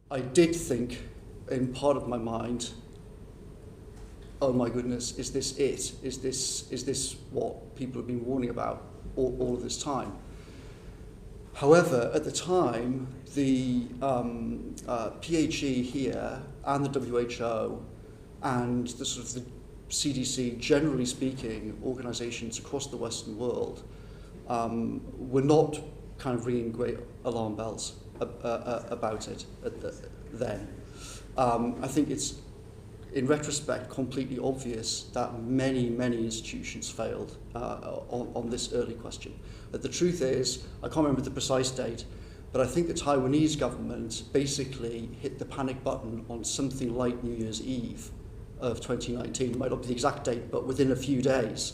I did think, in part of my mind, oh my goodness, is this it? Is this what people have been warning about all of this time? However, at the time, the PHE here and the WHO and the sort of the CDC, generally speaking, organisations across the Western world were not kind of ringing great alarm bells about it then. I think it's, in retrospect, completely obvious that many institutions failed on this early question. But the truth is, I can't remember the precise date, but I think the Taiwanese government basically hit the panic button on something like New Year's Eve of 2019. It might not be the exact date, but within a few days.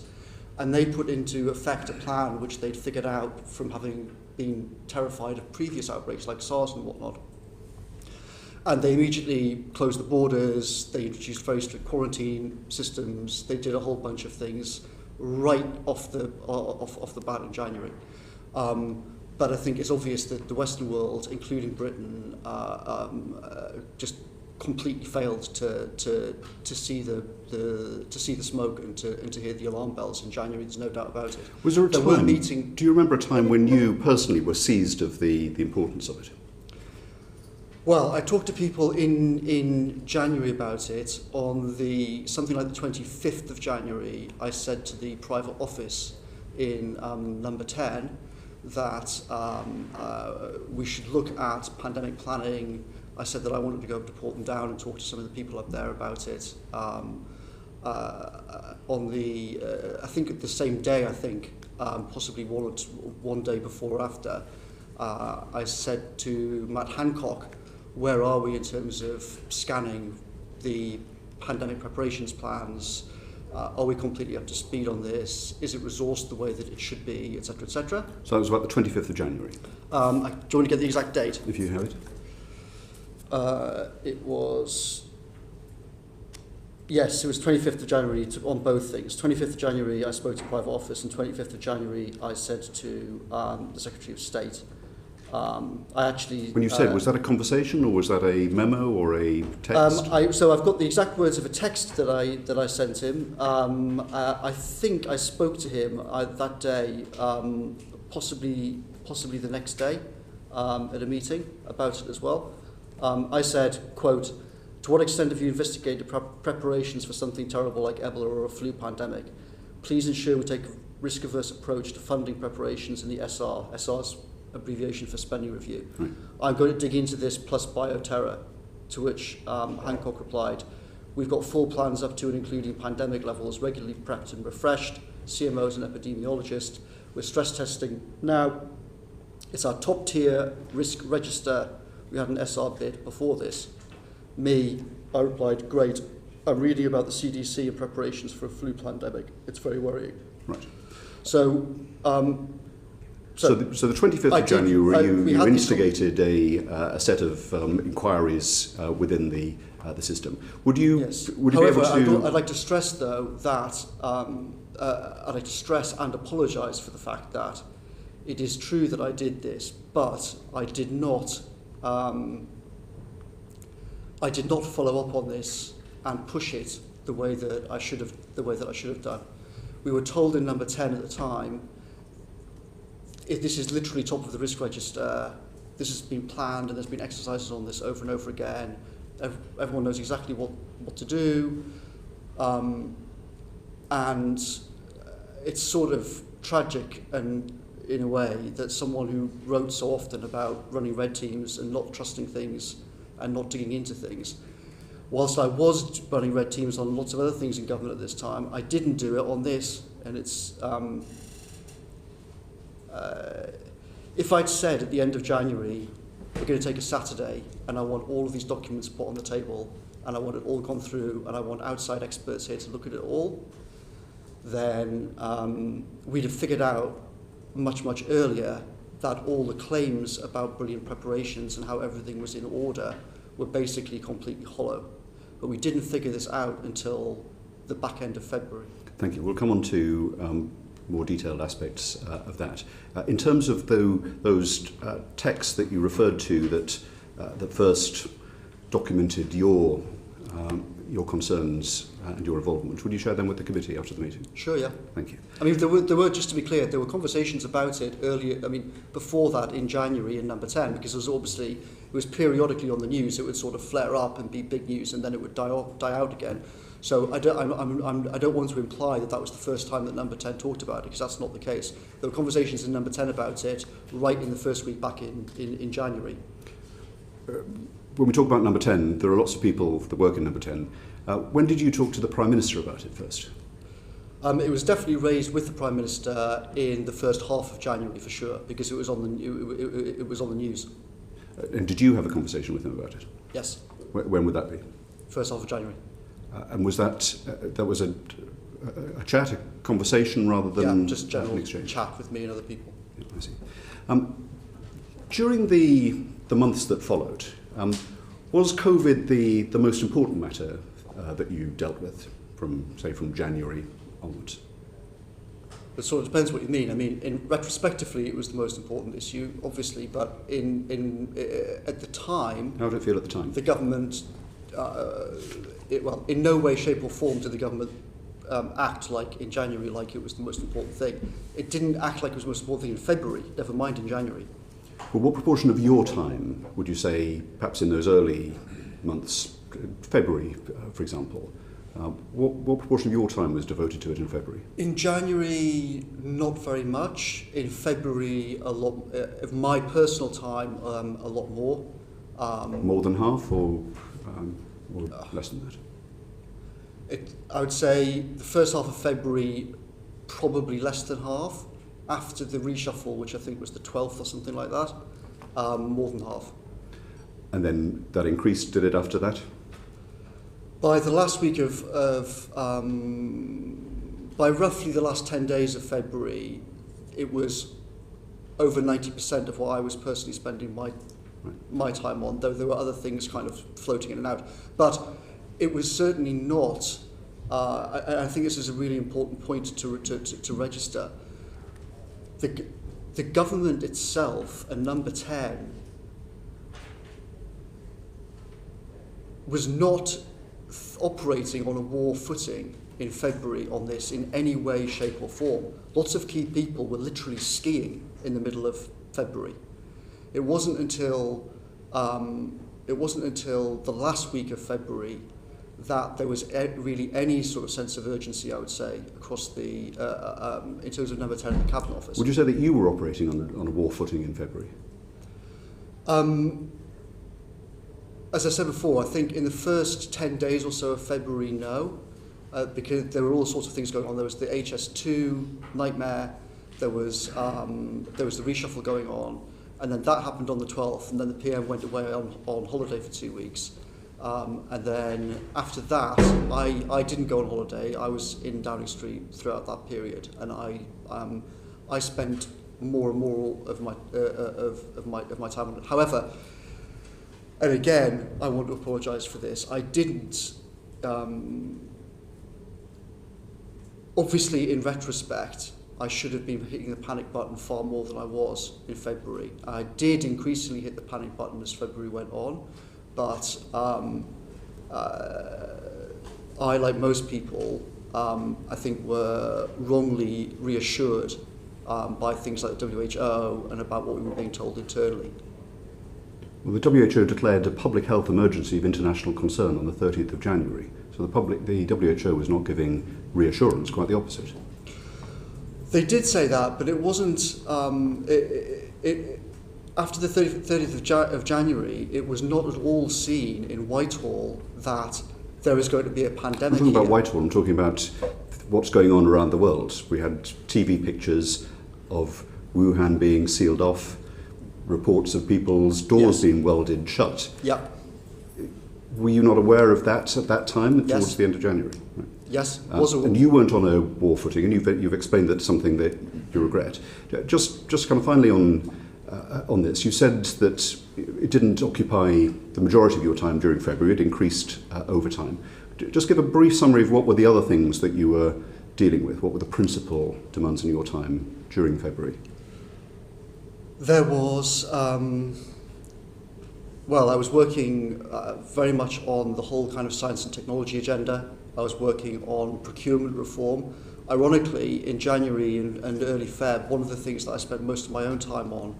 And they put into effect a plan which they'd figured out from having been terrified of previous outbreaks like SARS and whatnot. And they immediately closed the borders, they introduced very strict quarantine systems, they did a whole bunch of things right off the bat in January. But I think it's obvious that the Western world, including Britain, just completely failed to see the smoke and to hear the alarm bells in January. There's no doubt about it. Was there a time? Do you remember a time when you personally were seized of the importance of it? Well, I talked to people in January about it. On something like the 25th of January, I said to the private office in number 10 that we should look at pandemic planning. I said that I wanted to go up to Portland Down and talk to some of the people up there about it. I think the same day, possibly one day before or after, I said to Matt Hancock, where are we in terms of scanning the pandemic preparations plans? Are we completely up to speed on this? Is it resourced the way that it should be, etc., etc.? So that was about the 25th of January. Do you want to get the exact date? If you have it. It was 25th of January on both things. 25th of January I spoke to private office, and 25th of January I said to the Secretary of State. When you said, was that a conversation or was that a memo or a text? So I've got the exact words of a text that I sent him. I think I spoke to him that day, possibly the next day, at a meeting about it as well. I said, quote, "To what extent have you investigated preparations for something terrible like Ebola or a flu pandemic? Please ensure we take a risk-averse approach to funding preparations in the SR." SR's abbreviation for spending review. Right. "I'm going to dig into this plus bioterror," to which Hancock replied, "We've got full plans up to and including pandemic levels, regularly prepped and refreshed, CMOs and epidemiologists. We're stress testing now. It's our top tier risk register. We had an SR bid before this." I replied, "Great, I'm reading about the CDC and preparations for a flu pandemic. It's very worrying." Right. So the 25th of January, you instigated a set of inquiries within the system. Would you be able to? I'd like to stress, though, that I'd like to stress and apologise for the fact that it is true that I did this, but I did not follow up on this and push it the way that I should have done. We were told in number 10 at the time, this is literally top of the risk register. This has been planned and there's been exercises on this over and over again. Everyone knows exactly what to do. And it's sort of tragic and in a way that someone who wrote so often about running red teams and not trusting things and not digging into things, whilst I was running red teams on lots of other things in government at this time, I didn't do it on this. And it's if I'd said at the end of January, we're going to take a Saturday and I want all of these documents put on the table and I want it all gone through and I want outside experts here to look at it all, then we'd have figured out much earlier that all the claims about brilliant preparations and how everything was in order were basically completely hollow. But we didn't figure this out until the back end of February. Thank you. We'll come on to more detailed aspects of that. In terms of those texts that you referred to that first documented your concerns and your involvement. Would you share them with the committee after the meeting? Sure, yeah. Thank you. I mean, there were, just to be clear, there were conversations about it earlier, I mean, before that in January in Number 10, because it was periodically on the news. It would sort of flare up and be big news, and then it would die out again. So I don't want to imply that was the first time that Number 10 talked about it, because that's not the case. There were conversations in Number 10 about it right in the first week back in January. When we talk about Number 10, there are lots of people that work in Number 10. When did you talk to the Prime Minister about it first? It was definitely raised with the Prime Minister in the first half of January for sure, because it was on the news. And did you have a conversation with him about it? Yes. When would that be? First half of January. And was that was a chat, a conversation rather than just general an exchange? Chat with me and other people. Yeah, I see. During the months that followed, was COVID the most important matter that you dealt with from January onwards? It sort of depends what you mean. I mean, retrospectively, it was the most important issue, obviously, but at the time... How did it feel at the time? The government, in no way, shape or form did the government act like in January like it was the most important thing. It didn't act like it was the most important thing in February, never mind in January. Well, what proportion of your time would you say, perhaps in those early months, February, for example, what proportion of your time was devoted to it in February? In January, not very much. In February, a lot. Of my personal time, a lot more. More than half, or less than that? I would say the first half of February, probably less than half. After the reshuffle, which I think was the 12th or something like that, more than half. And then that increased, did it, after that? By the last week by roughly the last 10 days of February, it was over 90% of what I was personally spending my time on, though there were other things kind of floating in and out. But it was certainly not, I think this is a really important point to register. The government itself and Number 10 was not operating on a war footing in February on this in any way, shape or form. Lots of key people were literally skiing in the middle of February. It wasn't until the last week of February that there was really any sort of sense of urgency, I would say, across the in terms of Number 10 in the Cabinet Office. Would you say that you were operating on a war footing in February? As I said before, I think in the first 10 days or so of February, no, because there were all sorts of things going on. There was the HS2 nightmare, there was the reshuffle going on, and then that happened on the 12th, and then the PM went away on holiday for 2 weeks. And then after that, I didn't go on holiday. I was in Downing Street throughout that period, and I spent more and more of my time on it. However, and again, I want to apologise for this. I didn't. Obviously, in retrospect, I should have been hitting the panic button far more than I was in February. I did increasingly hit the panic button as February went on. But I, like most people, I think were wrongly reassured by things like the WHO and about what we were being told internally. Well, the WHO declared a public health emergency of international concern on the 30th of January. So the WHO was not giving reassurance, quite the opposite. They did say that, but it wasn't... After the 30th of January, it was not at all seen in Whitehall that there was going to be a pandemic. I'm talking about Whitehall, I'm talking about what's going on around the world. We had TV pictures of Wuhan being sealed off, reports of people's doors being welded shut. Yeah. Were you not aware of that at that time, Yes. towards the end of January? Right. Yes. And you weren't on a war footing, and you've explained that's something that you regret. Just kind of finally on this, you said that it didn't occupy the majority of your time during February, it increased over time. Just give a brief summary of what were the other things that you were dealing with, what were the principal demands in your time during February? There was Well, I was working very much on the whole kind of science and technology agenda. I was working on procurement reform. Ironically, in January and early Feb, one of the things that I spent most of my own time on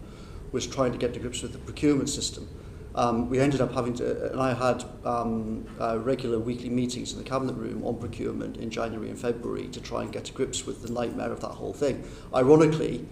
was trying to get to grips with the procurement system. We ended up having to, and I had regular weekly meetings in the cabinet room on procurement in January and February to try and get to grips with the nightmare of that whole thing. Ironically,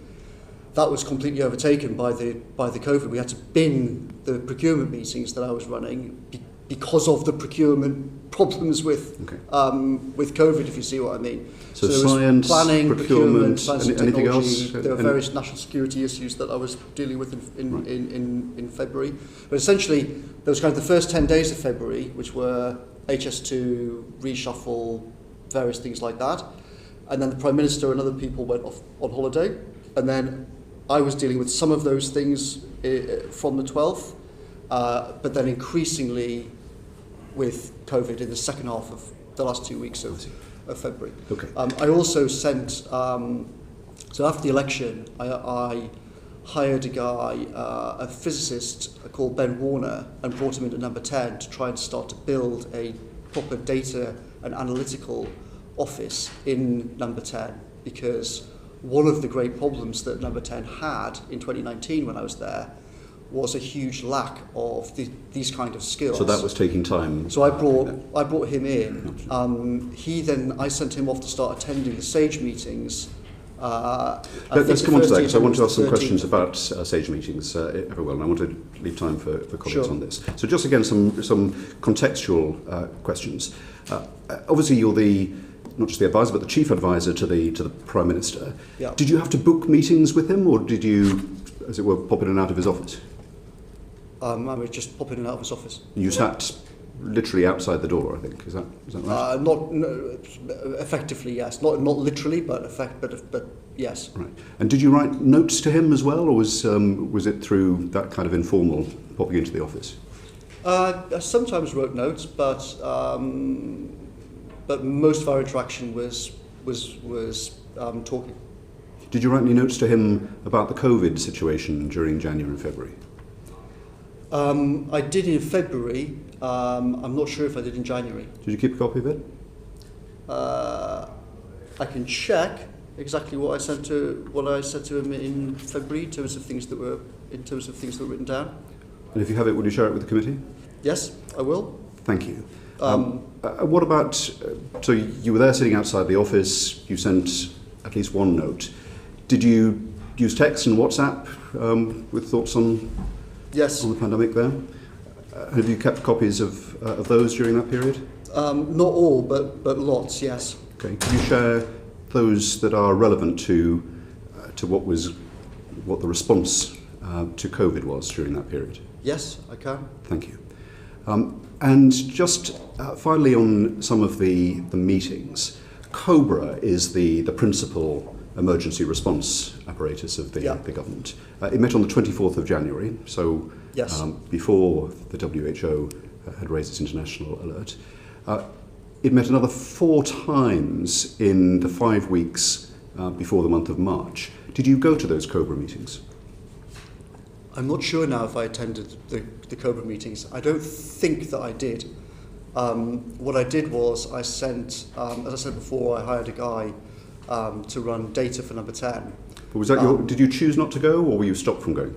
that was completely overtaken by the COVID. We had to bin the procurement meetings that I was running because of the procurement problems with COVID, if you see what I mean. So there was science, planning, procurement, science and anything technology. else? There were various national security issues that I was dealing with in February. But essentially, there was kind of the first 10 days of February, which were HS2, reshuffle, various things like that. And then the Prime Minister and other people went off on holiday. And then I was dealing with some of those things from the 12th, but then increasingly with COVID in the second half of the last 2 weeks of February. Okay. I also sent, so after the election, I hired a guy, a physicist called Ben Warner, and brought him into Number 10 to try and start to build a proper data and analytical office in Number 10, because one of the great problems that Number 10 had in 2019 when I was there was a huge lack of these kind of skills. So that was taking time. So I brought him in. I sent him off to start attending the SAGE meetings. Let's come on to that, because I want to ask some questions about SAGE meetings, if I will, and I want to leave time for comments on this. So just again, some contextual questions. Obviously, you're not just the advisor, but the chief advisor to the Prime Minister. Yeah. Did you have to book meetings with him, or did you, as it were, pop in and out of his office? I was just popping in and out of his office. You sat literally outside the door, I think. Is that right? No, effectively, yes. Not literally, but yes. Right. And did you write notes to him as well, or was it through that kind of informal popping into the office? I sometimes wrote notes, but most of our interaction was talking. Did you write any notes to him about the COVID situation during January and February? I did in February. I'm not sure if I did in January. Did you keep a copy of it? I can check exactly what I said to him in February in terms of things that were written down. And if you have it, will you share it with the committee? Yes, I will. Thank you. What about, so you were there sitting outside the office, you sent at least one note. Did you use text and WhatsApp with thoughts on the pandemic there? Have you kept copies of those during that period? Not all, but lots, yes. Okay. Can you share those that are relevant to what the response to COVID was during that period? Yes, I can. Thank you. And just finally on some of the meetings, COBRA is the principal emergency response apparatus of the government. It met on the 24th of January, so yes. Before the WHO had raised its international alert. It met another 4 times in the 5 weeks before the month of March. Did you go to those COBRA meetings? I'm not sure now if I attended the COBRA meetings. I don't think that I did. What I did was I sent, as I said before, I hired a guy to run data for Number 10. But was that did you choose not to go, or were you stopped from going?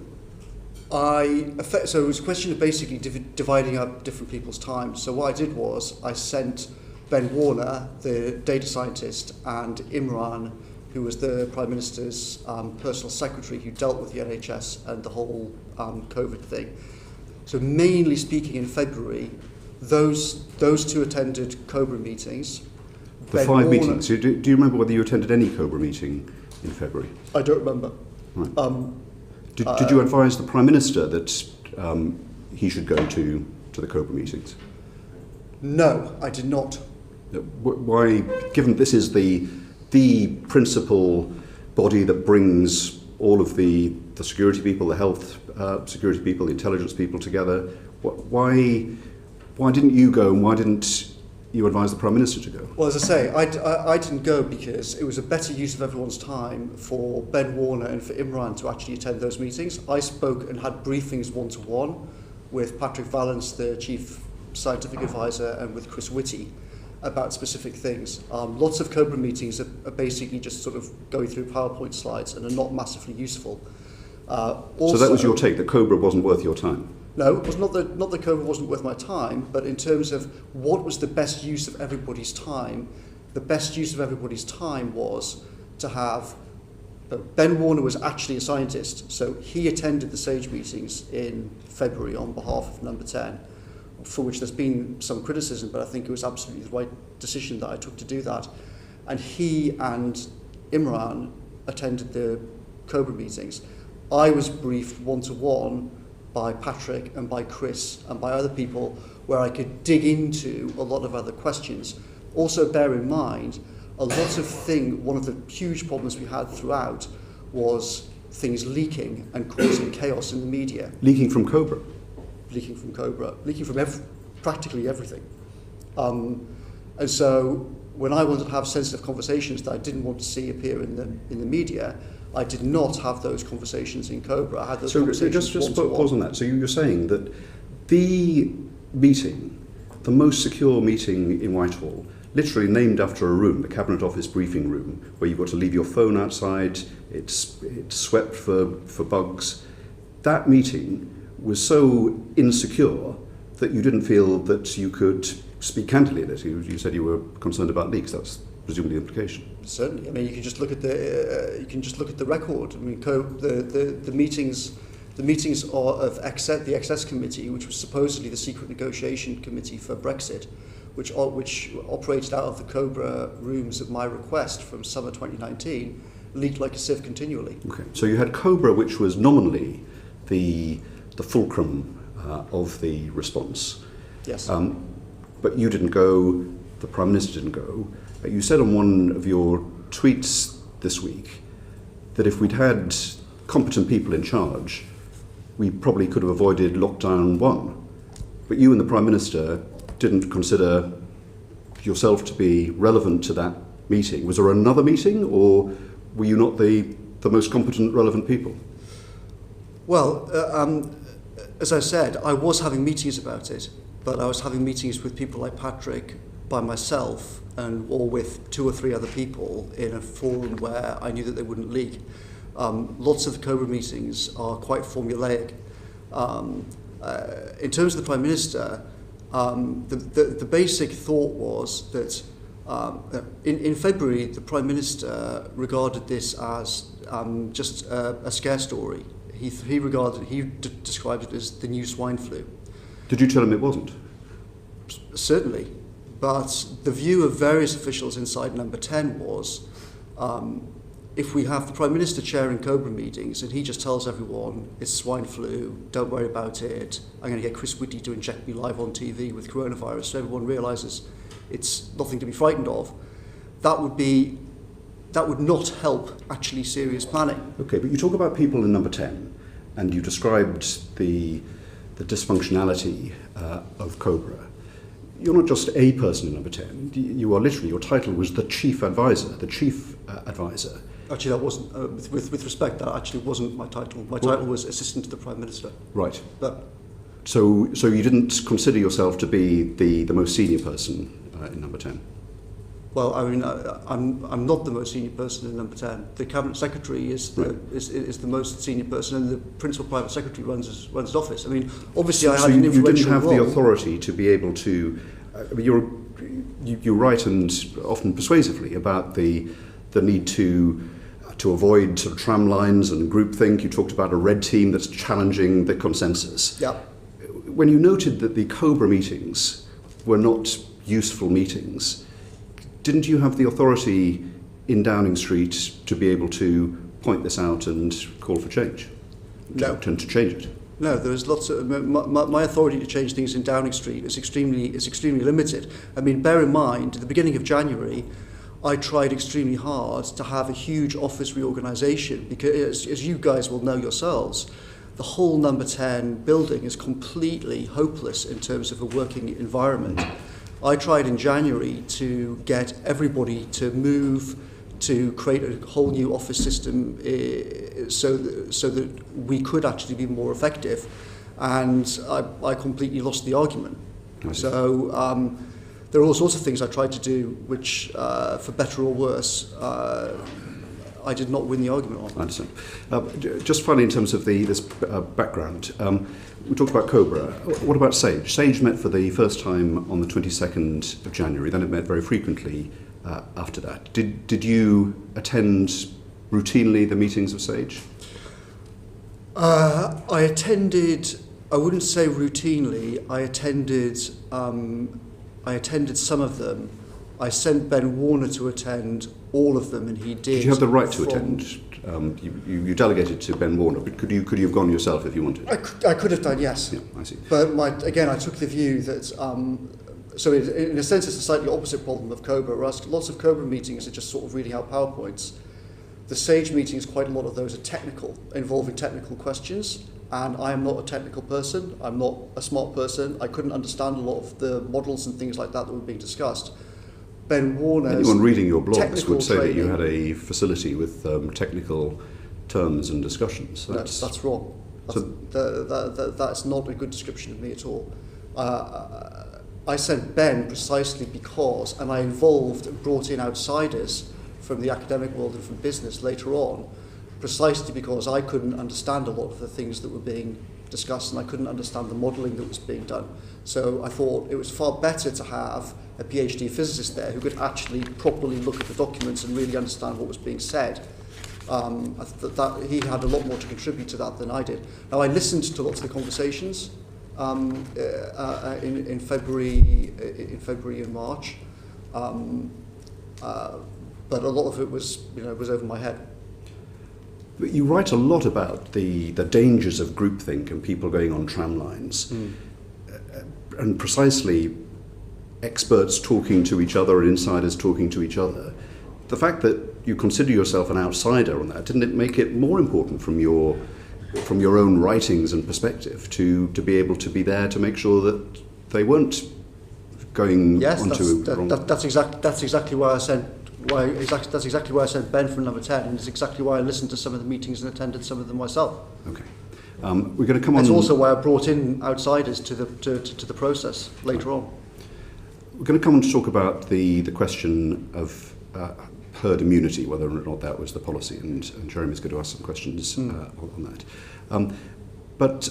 So it was a question of basically dividing up different people's time. So what I did was I sent Ben Warner, the data scientist, and Imran, who was the Prime Minister's personal secretary who dealt with the NHS and the whole COVID thing. So mainly speaking in February, those 2 attended COBRA meetings. The Ben 5 Warner, meetings. Do you remember whether you attended any COBRA meeting in February? I don't remember. Right. Did you advise the Prime Minister that he should go to the COBRA meetings? No, I did not. Why, given that this is the principal body that brings all of the security people, the health security people, the intelligence people together, why didn't you go, and why didn't you advise the Prime Minister to go? Well, as I say, I didn't go because it was a better use of everyone's time for Ben Warner and for Imran to actually attend those meetings. I spoke and had briefings one-to-one with Patrick Vallance, the chief scientific advisor, and with Chris Whitty about specific things. Lots of COBRA meetings are basically just sort of going through PowerPoint slides and are not massively useful. So that was your take, that COBRA wasn't worth your time? No, it was not that COBRA wasn't worth my time, but in terms of what was the best use of everybody's time, the best use of everybody's time was to have... Ben Warner was actually a scientist, so he attended the SAGE meetings in February on behalf of Number 10, for which there's been some criticism, but I think it was absolutely the right decision that I took to do that. And he and Imran attended the COBRA meetings. I was briefed one-to-one by Patrick and by Chris and by other people where I could dig into a lot of other questions. Also bear in mind, one of the huge problems we had throughout was things leaking and causing chaos in the media. Leaking from COBRA? Leaking from COBRA, leaking from practically everything. And so when I wanted to have sensitive conversations that I didn't want to see appear in the media, I did not have those conversations in COBRA. I had those conversations just pause on that. So you're saying that the meeting, the most secure meeting in Whitehall, literally named after a room, the Cabinet Office briefing room, where you've got to leave your phone outside, it's swept for bugs. That meeting was so insecure that you didn't feel that you could speak candidly in it. You said you were concerned about leaks. That's presumably the implication. Certainly. I mean, you can just look at the record. I mean, the meetings of the Access Committee, which was supposedly the secret negotiation committee for Brexit, which operated out of the COBRA rooms at my request from summer 2019, leaked like a sieve continually. Okay. So you had COBRA, which was nominally the fulcrum of the response. Yes. But you didn't go, the Prime Minister didn't go. You said on one of your tweets this week that if we'd had competent people in charge, we probably could have avoided lockdown 1. But you and the Prime Minister didn't consider yourself to be relevant to that meeting. Was there another meeting, or were you not the most competent, relevant people? Well, as I said, I was having meetings about it, but I was having meetings with people like Patrick, by myself, or with 2 or 3 other people in a forum where I knew that they wouldn't leak. Lots of the COBRA meetings are quite formulaic. In terms of the Prime Minister, the basic thought was that in February, the Prime Minister regarded this as just a scare story. He described it as the new swine flu. Did you tell him it wasn't? Certainly. But the view of various officials inside Number 10 was, if we have the Prime Minister chairing COBRA meetings and he just tells everyone it's swine flu, don't worry about it, I'm going to get Chris Whitty to inject me live on TV with coronavirus so everyone realises it's nothing to be frightened of, that would not help actually serious planning. Okay, but you talk about people in Number 10 and you described the dysfunctionality of COBRA. You're not just a person in Number 10. You are literally, your title was the chief advisor, advisor. Actually, that wasn't, with respect, that actually wasn't my title. My title was assistant to the Prime Minister. Right. But So you didn't consider yourself to be the most senior person in Number 10? Well, I mean, I'm not the most senior person in Number 10. The Cabinet Secretary is the most senior person, and the Principal Private Secretary runs his office. I mean, obviously, I had an influential role. You didn't have the authority to be able to... you write, and often persuasively, about the need to avoid sort of tram lines and groupthink. You talked about a red team that's challenging the consensus. Yeah. When you noted that the COBRA meetings were not useful meetings, didn't you have the authority in Downing Street to be able to point this out and call for change? No. To change it? No, there was lots of... My authority to change things in Downing Street is extremely limited. I mean, bear in mind, at the beginning of January, I tried extremely hard to have a huge office reorganisation because, as you guys will know yourselves, the whole Number 10 building is completely hopeless in terms of a working environment. I tried in January to get everybody to move to create a whole new office system so that we could actually be more effective. and I completely lost the argument. So there are all sorts of things I tried to do which, for better or worse, I did not win the argument on. I understand. Just finally, in terms of this background, we talked about Cobra. What about SAGE? SAGE met for the first time on the 22nd of January, then it met very frequently after that. Did you attend routinely the meetings of SAGE? I attended, I wouldn't say routinely, I attended some of them. I sent Ben Warner to attend all of them, and he did. Did you have the right to attend? You delegated to Ben Warner, but could you have gone yourself if you wanted? I could have done, yes. Yeah, I see. But again, I took the view that, so in a sense it's a slightly opposite problem of COBRA, whereas lots of COBRA meetings are just sort of reading out PowerPoints. The SAGE meetings, quite a lot of those are technical, involving technical questions, and I am not a technical person, I'm not a smart person, I couldn't understand a lot of the models and things like that were being discussed. Ben Warner's anyone reading your blogs would say training, that you had a facility with technical terms and discussions. That's wrong. That's not a good description of me at all. I sent Ben precisely because, and I involved and brought in outsiders from the academic world and from business later on, precisely because I couldn't understand a lot of the things that were being discussed, and I couldn't understand the modelling that was being done. So I thought it was far better to have a PhD physicist there who could actually properly look at the documents and really understand what was being said. That he had a lot more to contribute to that than I did. Now, I listened to lots of the conversations in February and March, but a lot of it was over my head. But you write a lot about the dangers of groupthink and people going on tram lines, and precisely experts talking to each other and insiders talking to each other. The fact that you consider yourself an outsider on that, didn't it make it more important from your own writings and perspective to be able to be there to make sure that they weren't going onto wrong? That's exactly why I sent. That's exactly why I sent Ben from number 10, and it's exactly why I listened to some of the meetings and attended some of them myself. Okay, we're going to come on. It's also why I brought in outsiders to the process later on. We're going to come on to talk about the question of herd immunity, whether or not that was the policy, and Jeremy's going to ask some questions on that. But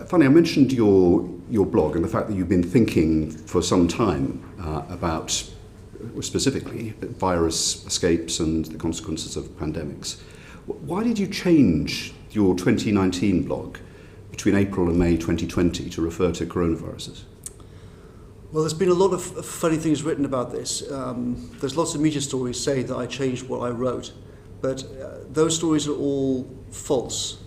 finally, I mentioned your blog and the fact that you've been thinking for some time about specifically virus escapes and the consequences of pandemics. Why did you change your 2019 blog between April and May 2020 to refer to coronaviruses? Well, there's been a lot of funny things written about this. There's lots of media stories saying that I changed what I wrote, but those stories are all false.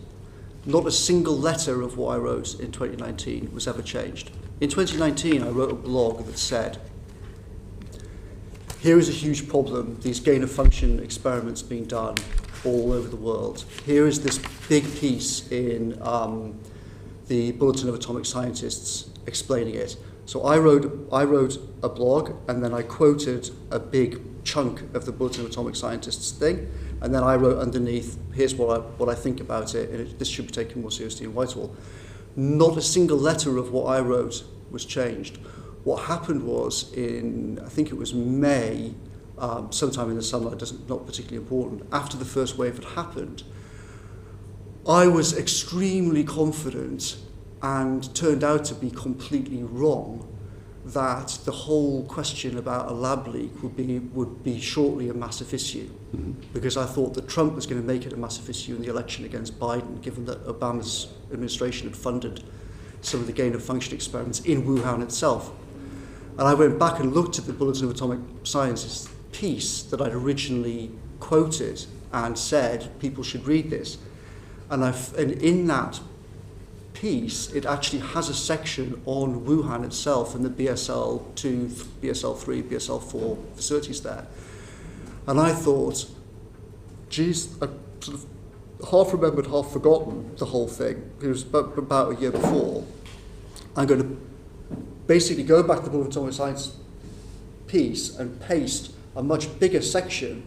Not a single letter of what I wrote in 2019 was ever changed. In 2019, I wrote a blog that said, here is a huge problem, these gain-of-function experiments being done all over the world. Here is this big piece in the Bulletin of Atomic Scientists explaining it. So I wrote a blog, and then I quoted a big chunk of the Bulletin of Atomic Scientists thing, and then I wrote underneath, here's what I think about it, and this should be taken more seriously in Whitehall. Not a single letter of what I wrote was changed. What happened was I think it was May, sometime in the summer, not particularly important, after the first wave had happened, I was extremely confident and turned out to be completely wrong that the whole question about a lab leak would be shortly a massive issue, because I thought that Trump was going to make it a massive issue in the election against Biden, given that Obama's administration had funded some of the gain-of-function experiments in Wuhan itself. And I went back and looked at the Bulletin of Atomic Sciences piece that I'd originally quoted and said people should read this. And in that piece, it actually has a section on Wuhan itself and the BSL-2, BSL-3, BSL-4 facilities there. And I thought, geez, I sort of half remembered, half forgotten the whole thing. It was about a year before. I'm going to basically go back to the Bulletin of Atomic Science piece and paste a much bigger section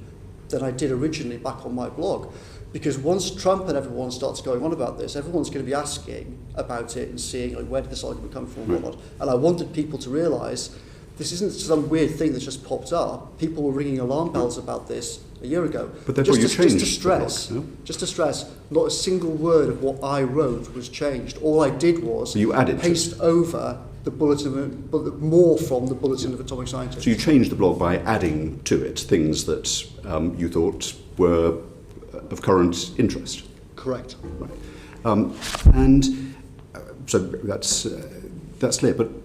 than I did originally back on my blog, Because once Trump and everyone starts going on about this, everyone's going to be asking about it and seeing where did this argument come from and whatnot. And I wanted people to realise this isn't some weird thing that just popped up. People were ringing alarm bells about this a year ago. But therefore you changed Just to stress, not a single word of what I wrote was changed. All I did was paste over the bulletin, more from the Bulletin of Atomic Scientists. So you changed the blog by adding to it things that you thought were of current interest. Correct. Right. So that's clear. But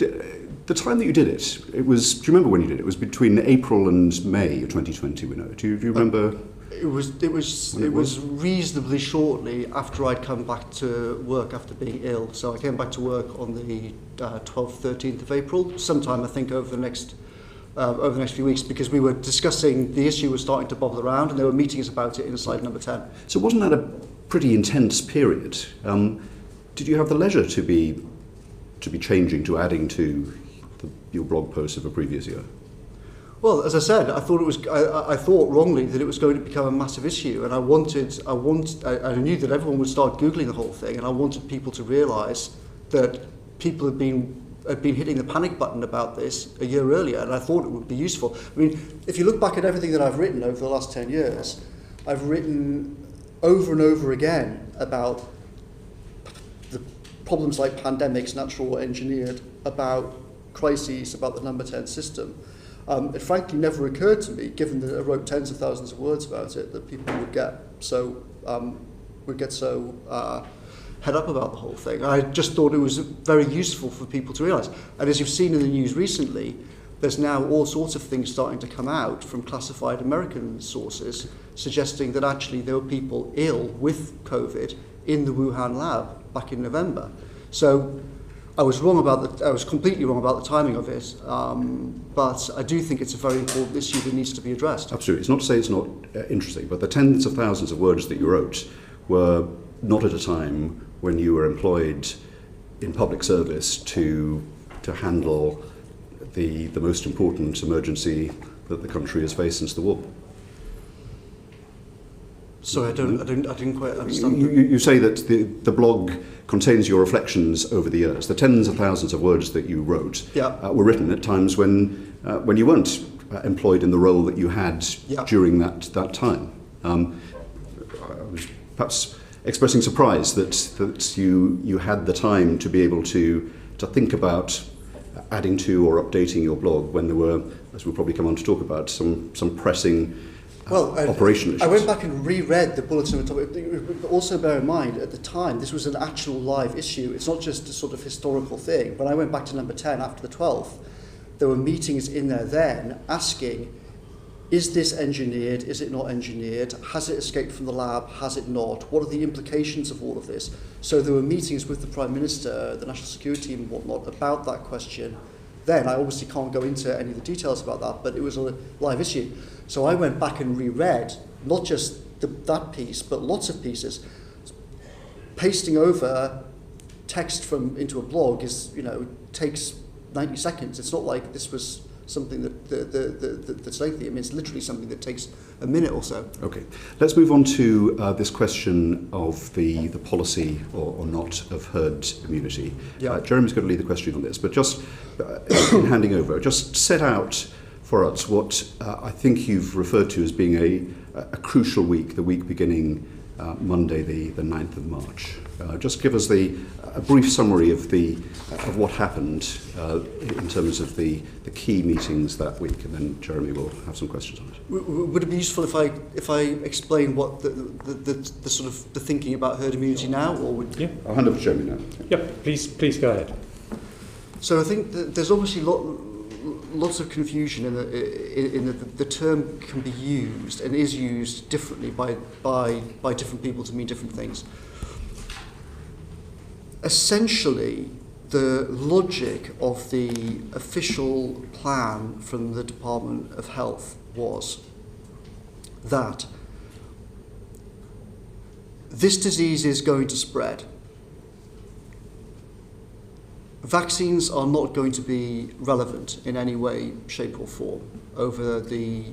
the time that you did it, do you remember when you did it? It was between April and May of 2020. We know. Do you remember? It was reasonably shortly after I'd come back to work after being ill. So I came back to work on the 12th, 13th of April. Sometime I think over the next few weeks, because we were discussing the issue was starting to bubble around, and there were meetings about it in slide number 10. So wasn't that a pretty intense period? Did you have the leisure to be changing, to adding to your blog posts of a previous year? Well, as I said, I thought wrongly that it was going to become a massive issue, and I knew that everyone would start Googling the whole thing, and I wanted people to realise that people had been hitting the panic button about this a year earlier, and I thought it would be useful. I mean, if you look back at everything that I've written over the last 10 years, I've written over and over again about the problems like pandemics, natural or engineered, about crises, about the number 10 system. It frankly never occurred to me, given that I wrote tens of thousands of words about it, that people would get so head up about the whole thing. I just thought it was very useful for people to realise. And as you've seen in the news recently, there's now all sorts of things starting to come out from classified American sources suggesting that actually there were people ill with COVID in the Wuhan lab back in November. So I was completely wrong about the timing of it, but I do think it's a very important issue that needs to be addressed. Absolutely. It's not to say it's not interesting, but the tens of thousands of words that you wrote were not at a time when you were employed in public service to handle the most important emergency that the country has faced since the war. Sorry, I didn't quite understand. You say that the blog contains your reflections over the years. The tens of thousands of words that you wrote were written at times when you weren't employed in the role that you had during that time. I was perhaps expressing surprise that you had the time to be able to think about adding to or updating your blog when there were, as we'll probably come on to talk about, some pressing operational issues. I went back and reread the Bulletin of Atomic. Also bear in mind, at the time, this was an actual live issue. It's not just a sort of historical thing. When I went back to number 10 after the 12th, there were meetings in there then asking, is this engineered? Is it not engineered? Has it escaped from the lab? Has it not? What are the implications of all of this? So there were meetings with the Prime Minister, the National Security Team and whatnot about that question. Then I obviously can't go into any of the details about that, but it was a live issue. So I went back and reread not just that piece, but lots of pieces. Pasting over text into a blog takes 90 seconds. It's not like this was something that's lengthy. I mean, it's literally something that takes a minute or so. Okay, let's move on to this question of the policy or not of herd immunity. Yeah. Jeremy's going to lead the question on this, but just in handing over, just set out for us what I think you've referred to as being a crucial week, the week beginning Monday, the 9th of March. Just give us a brief summary of what happened in terms of the key meetings that week, and then Jeremy will have some questions on it. Would it be useful if I explain what the sort of the thinking about herd immunity now, or would? Yeah, I'll hand over to Jeremy now. Yeah, please go ahead. So I think that there's obviously lots of confusion in that the term can be used and is used differently by different people to mean different things. Essentially, the logic of the official plan from the Department of Health was that this disease is going to spread. Vaccines are not going to be relevant in any way, shape or form over the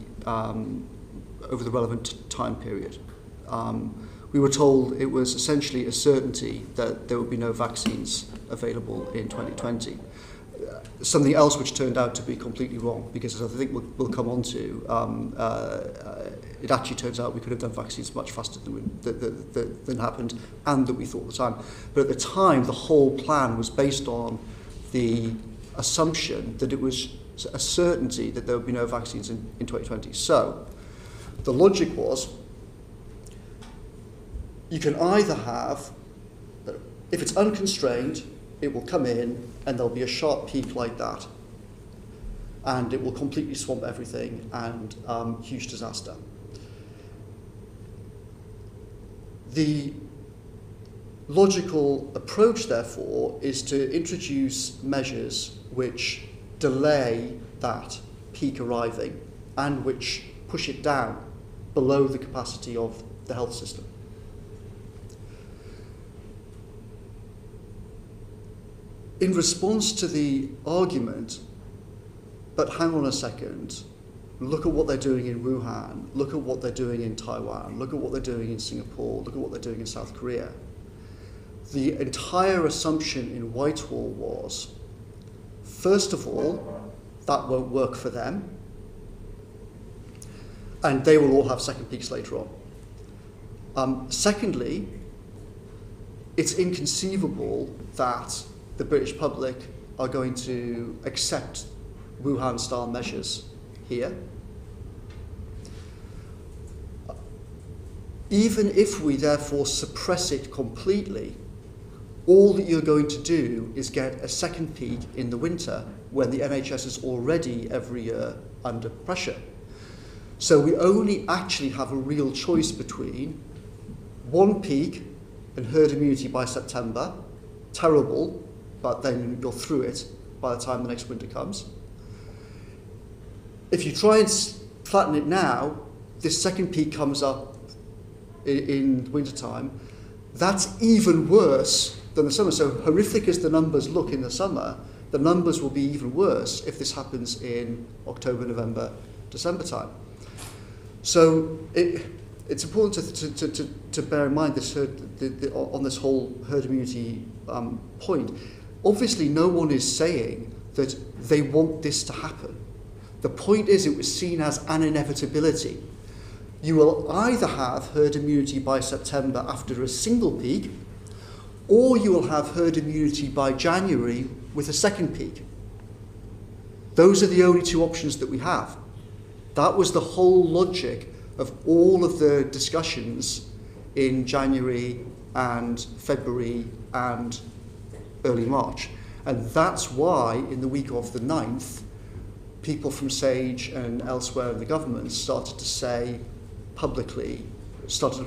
relevant time period. we were told it was essentially a certainty that there would be no vaccines available in 2020. Something else which turned out to be completely wrong, because as I think we'll come on to, it actually turns out we could have done vaccines much faster than happened and that we thought at the time. But at the time, the whole plan was based on the assumption that it was a certainty that there would be no vaccines in 2020. So the logic was, you can either have, if it's unconstrained, it will come in and there'll be a sharp peak like that, and it will completely swamp everything and huge disaster. The logical approach, therefore, is to introduce measures which delay that peak arriving and which push it down below the capacity of the health system. In response to the argument, but hang on a second, look at what they're doing in Wuhan, look at what they're doing in Taiwan, look at what they're doing in Singapore, look at what they're doing in South Korea. The entire assumption in Whitehall was, first of all, that won't work for them, and they will all have second peaks later on. Secondly, it's inconceivable that the British public are going to accept Wuhan-style measures here. Even if we therefore suppress it completely, all that you're going to do is get a second peak in the winter when the NHS is already every year under pressure. So we only actually have a real choice between one peak and herd immunity by September, terrible, but then you're through it by the time the next winter comes. If you try and flatten it now, this second peak comes up in wintertime. That's even worse than the summer. So horrific as the numbers look in the summer, the numbers will be even worse if this happens in October, November, December time. So it's important to bear in mind this on this whole herd immunity point. Obviously, no one is saying that they want this to happen. The point is, it was seen as an inevitability. You will either have herd immunity by September after a single peak, or you will have herd immunity by January with a second peak. Those are the only two options that we have. That was the whole logic of all of the discussions in January and February and early March. And that's why in the week of the 9th, people from SAGE and elsewhere in the government started to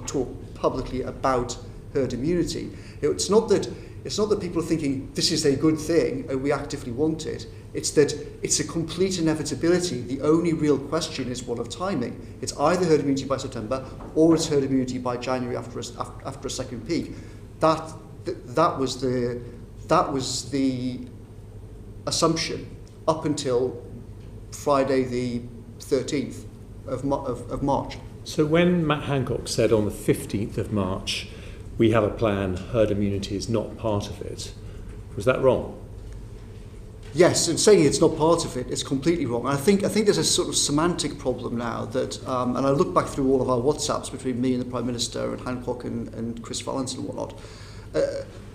talk publicly about herd immunity. It's not that people are thinking this is a good thing and we actively want it. It's that it's a complete inevitability. The only real question is one of timing. It's either herd immunity by September or it's herd immunity by January after a second peak. That was the assumption up until Friday the 13th of March. So when Matt Hancock said on the 15th of March, we have a plan, herd immunity is not part of it, was that wrong? Yes, and saying it's not part of it is completely wrong. I think there's a sort of semantic problem now that, and I look back through all of our WhatsApps between me and the Prime Minister and Hancock and Chris Vallance and whatnot.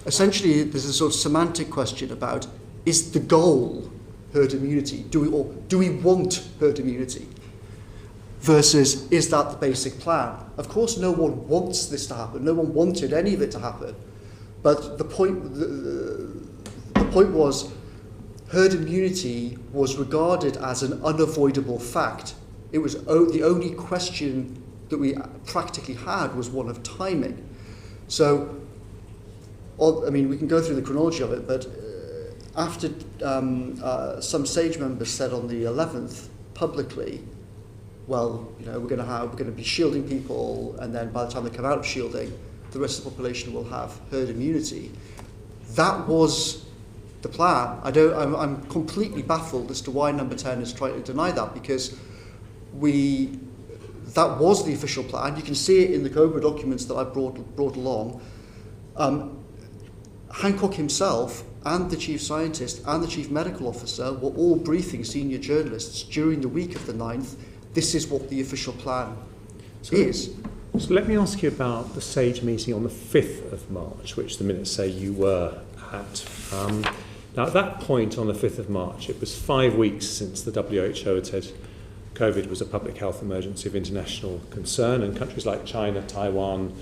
Essentially, there's a sort of semantic question about, is the goal herd immunity? Do we want herd immunity? Versus, is that the basic plan? Of course, no one wants this to happen. No one wanted any of it to happen. But the point was, herd immunity was regarded as an unavoidable fact. It was the only question that we practically had was one of timing. So, I mean, we can go through the chronology of it, but after some SAGE members said on the 11th publicly, well, you know, we're going to be shielding people, and then by the time they come out of shielding, the rest of the population will have herd immunity. That was the plan. I'm completely baffled as to why Number 10 is trying to deny that, because that was the official plan. You can see it in the COBRA documents that I brought along. Hancock himself and the chief scientist and the chief medical officer were all briefing senior journalists during the week of the 9th. This is what the official plan is. So let me ask you about the SAGE meeting on the 5th of March, which the minutes say you were at. Now, at that point on the 5th of March, it was 5 weeks since the WHO had said COVID was a public health emergency of international concern, and countries like China, Taiwan,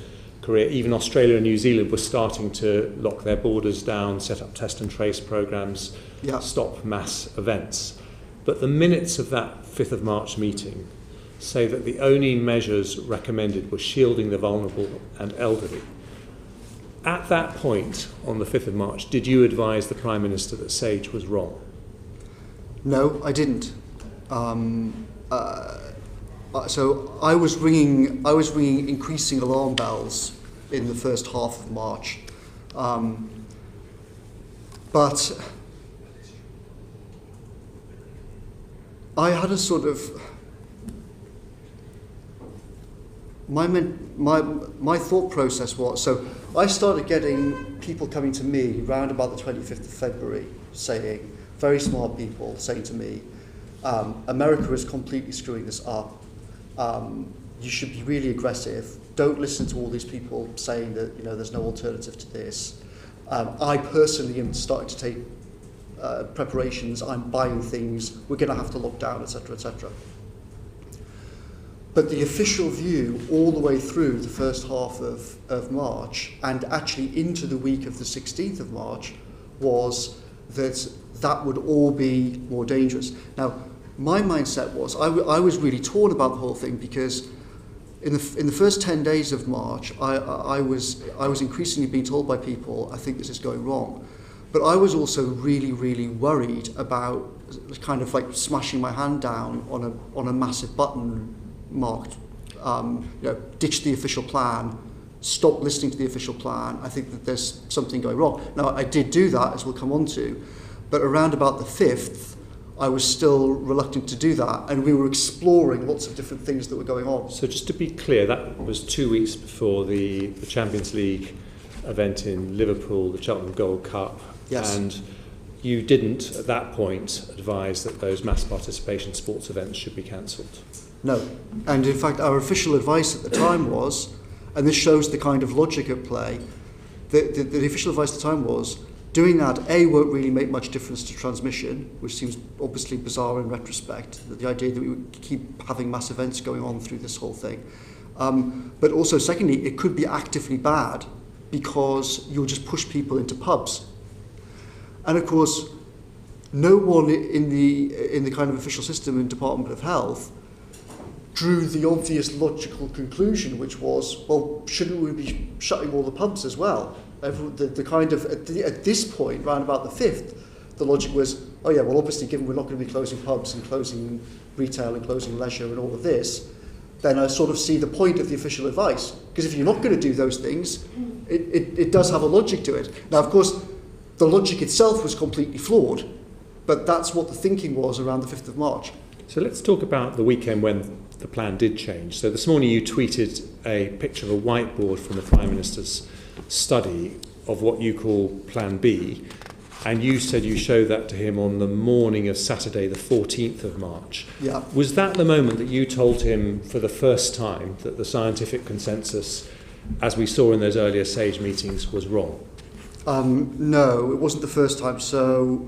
Korea, even Australia and New Zealand were starting to lock their borders down, set up test and trace programs, stop mass events. But the minutes of that 5th of March meeting say that the only measures recommended were shielding the vulnerable and elderly. At that point, on the 5th of March, did you advise the Prime Minister that SAGE was wrong? No, I didn't. So I was ringing increasing alarm bells in the first half of March. But I had a sort of my thought process was, so I started getting people coming to me round about the 25th of February saying, very smart people saying to me, America is completely screwing this up. You should be really aggressive. Don't listen to all these people saying that there's no alternative to this. I personally am starting to take preparations. I'm buying things. We're going to have to lock down, etc., etc. But the official view all the way through the first half of March and actually into the week of the 16th of March was that would all be more dangerous. Now, my mindset was, I was really torn about the whole thing because in the first 10 days of March, I was increasingly being told by people, I think this is going wrong. But I was also really, really worried about kind of like smashing my hand down on a massive button marked, ditch the official plan, stop listening to the official plan. I think that there's something going wrong. Now, I did do that, as we'll come on to, but around about the 5th, I was still reluctant to do that, and we were exploring lots of different things that were going on. So just to be clear, that was 2 weeks before the Champions League event in Liverpool, the Cheltenham Gold Cup. Yes. And you didn't, at that point, advise that those mass participation sports events should be cancelled? No. And in fact, our official advice at the time was, and this shows the kind of logic at play, the official advice at the time was, doing that, A, won't really make much difference to transmission, which seems obviously bizarre in retrospect, the idea that we would keep having mass events going on through this whole thing. But also, secondly, it could be actively bad because you'll just push people into pubs. And of course, no one in the kind of official system in Department of Health drew the obvious logical conclusion, which was, well, shouldn't we be shutting all the pubs as well? The kind of, at this point, around about the 5th, the logic was, oh yeah, well obviously given we're not going to be closing pubs and closing retail and closing leisure and all of this, then I sort of see the point of the official advice. Because if you're not going to do those things, it does have a logic to it. Now, of course, the logic itself was completely flawed, but that's what the thinking was around the 5th of March. So let's talk about the weekend when the plan did change. So this morning you tweeted a picture of a whiteboard from the Prime Minister's study of what you call Plan B, and you said you showed that to him on the morning of Saturday the 14th of March. Yeah. Was that the moment that you told him for the first time that the scientific consensus, as we saw in those earlier SAGE meetings, was wrong? No, it wasn't the first time. So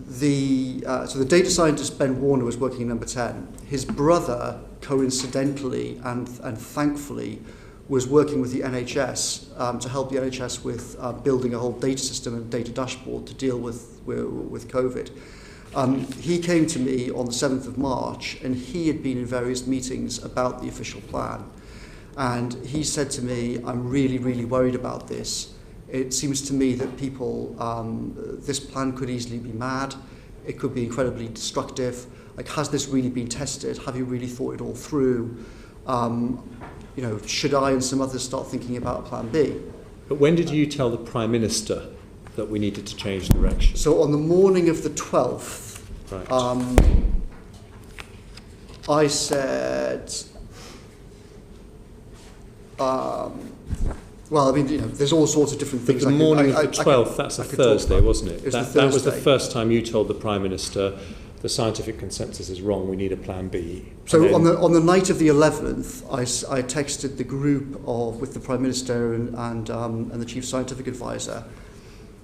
the data scientist Ben Warner was working in number 10. His brother, coincidentally and thankfully, was working with the NHS to help the NHS with building a whole data system and data dashboard to deal with COVID. He came to me on the 7th of March, and he had been in various meetings about the official plan. And he said to me, I'm really, really worried about this. It seems to me that people, this plan could easily be mad. It could be incredibly destructive. Like, has this really been tested? Have you really thought it all through? Should I and some others start thinking about a plan B? But when did you tell the Prime Minister that we needed to change direction? So on the morning of the 12th, right. I said, well, I mean, there's all sorts of different things. But the morning of the 12th, that's a Thursday, wasn't it? That was the first time you told the Prime Minister the scientific consensus is wrong, we need a plan B. So on the night of the 11th, I texted the group with the Prime Minister and the Chief Scientific Advisor,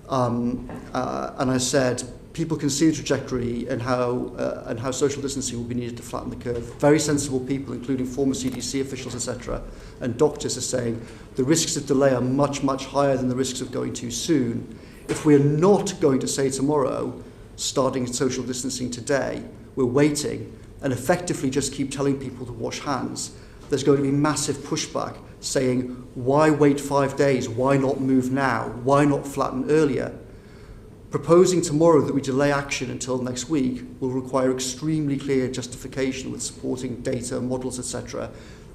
and I said, people can see the trajectory and how social distancing will be needed to flatten the curve. Very sensible people, including former CDC officials, etc., and doctors are saying the risks of delay are much, much higher than the risks of going too soon. If we're not going to say tomorrow, starting social distancing today, we're waiting, and effectively just keep telling people to wash hands, there's going to be massive pushback saying, why wait 5 days? Why not move now? Why not flatten earlier? Proposing tomorrow that we delay action until next week will require extremely clear justification with supporting data, models, etc.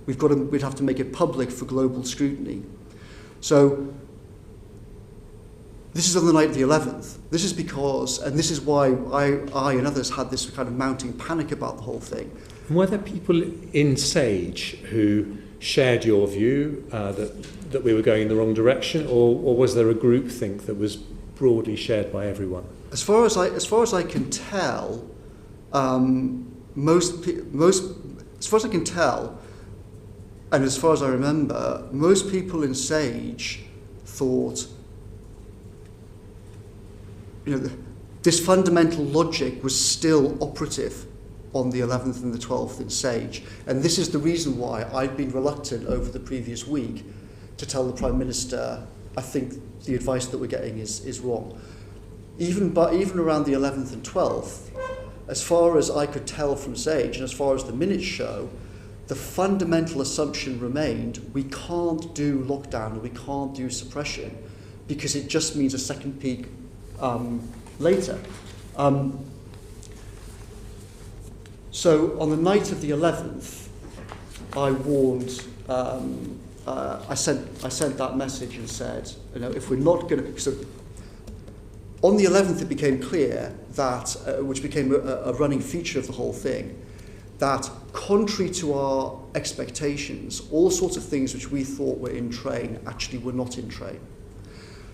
We'd have to make it public for global scrutiny. So this is on the night of the 11th. This is because, and this is why I and others had this kind of mounting panic about the whole thing. And were there people in Sage who shared your view that we were going in the wrong direction, or was there a groupthink that was broadly shared by everyone? As far as I can tell, as far as I can tell, and as far as I remember, most people in Sage thought, this fundamental logic was still operative on the 11th and the 12th in Sage. And this is the reason why I'd been reluctant over the previous week to tell the Prime Minister, I think the advice that we're getting is wrong. Even around the 11th and 12th, as far as I could tell from Sage, and as far as the minutes show, the fundamental assumption remained, we can't do lockdown and we can't do suppression because it just means a second peak later. So on the night of the 11th, I warned, I sent that message and said, if we're not going to... So on the 11th, it became clear that, which became a running feature of the whole thing, that contrary to our expectations, all sorts of things which we thought were in train actually were not in train.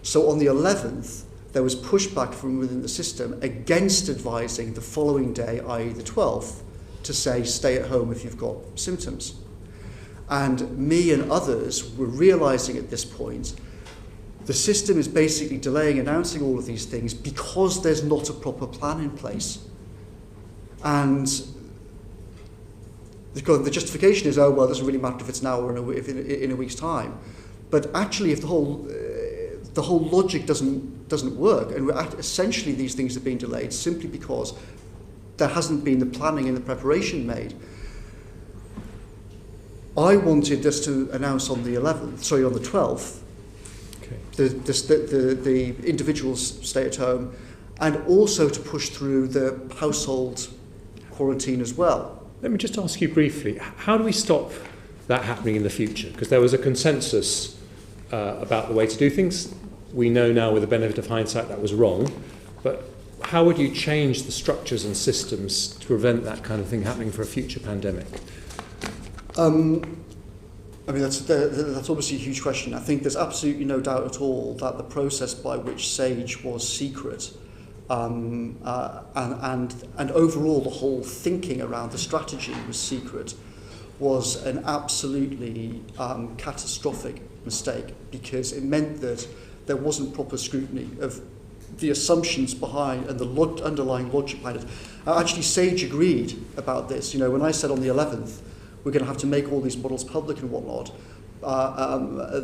So on the 11th, there was pushback from within the system against advising the following day, i.e. the 12th, to say stay at home if you've got symptoms. And me and others were realizing at this point the system is basically delaying announcing all of these things because there's not a proper plan in place. And the justification is, oh, well, it doesn't really matter if it's now or in a week's time. But actually, if the whole logic doesn't work, and essentially these things are being delayed simply because there hasn't been the planning and the preparation made. I wanted this to announce on the 12th, okay, the individuals stay at home, and also to push through the household quarantine as well. Let me just ask you briefly, how do we stop that happening in the future? Because there was a consensus about the way to do things. We know now with the benefit of hindsight that was wrong, but how would you change the structures and systems to prevent that kind of thing happening for a future pandemic? I mean, that's obviously a huge question. I think there's absolutely no doubt at all that the process by which Sage was secret, and overall the whole thinking around the strategy was secret, was an absolutely catastrophic mistake, because it meant that there wasn't proper scrutiny of the assumptions behind and the underlying logic behind it. Actually, Sage agreed about this. When I said on the 11th, we're going to have to make all these models public and whatnot,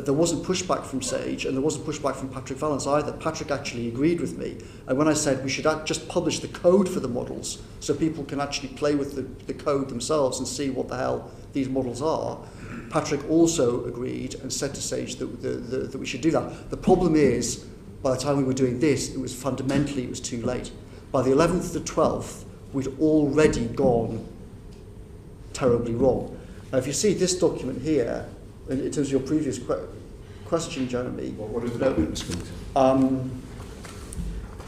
there wasn't pushback from Sage, and there wasn't pushback from Patrick Vallance either. Patrick actually agreed with me. And when I said we should just publish the code for the models so people can actually play with the code themselves and see what the hell these models are, Patrick also agreed and said to Sage that we should do that. The problem is, by the time we were doing this, it was too late. By the 11th to the 12th, we'd already gone terribly wrong. Now, if you see this document here, in terms of your previous question, Jeremy, what are the documents?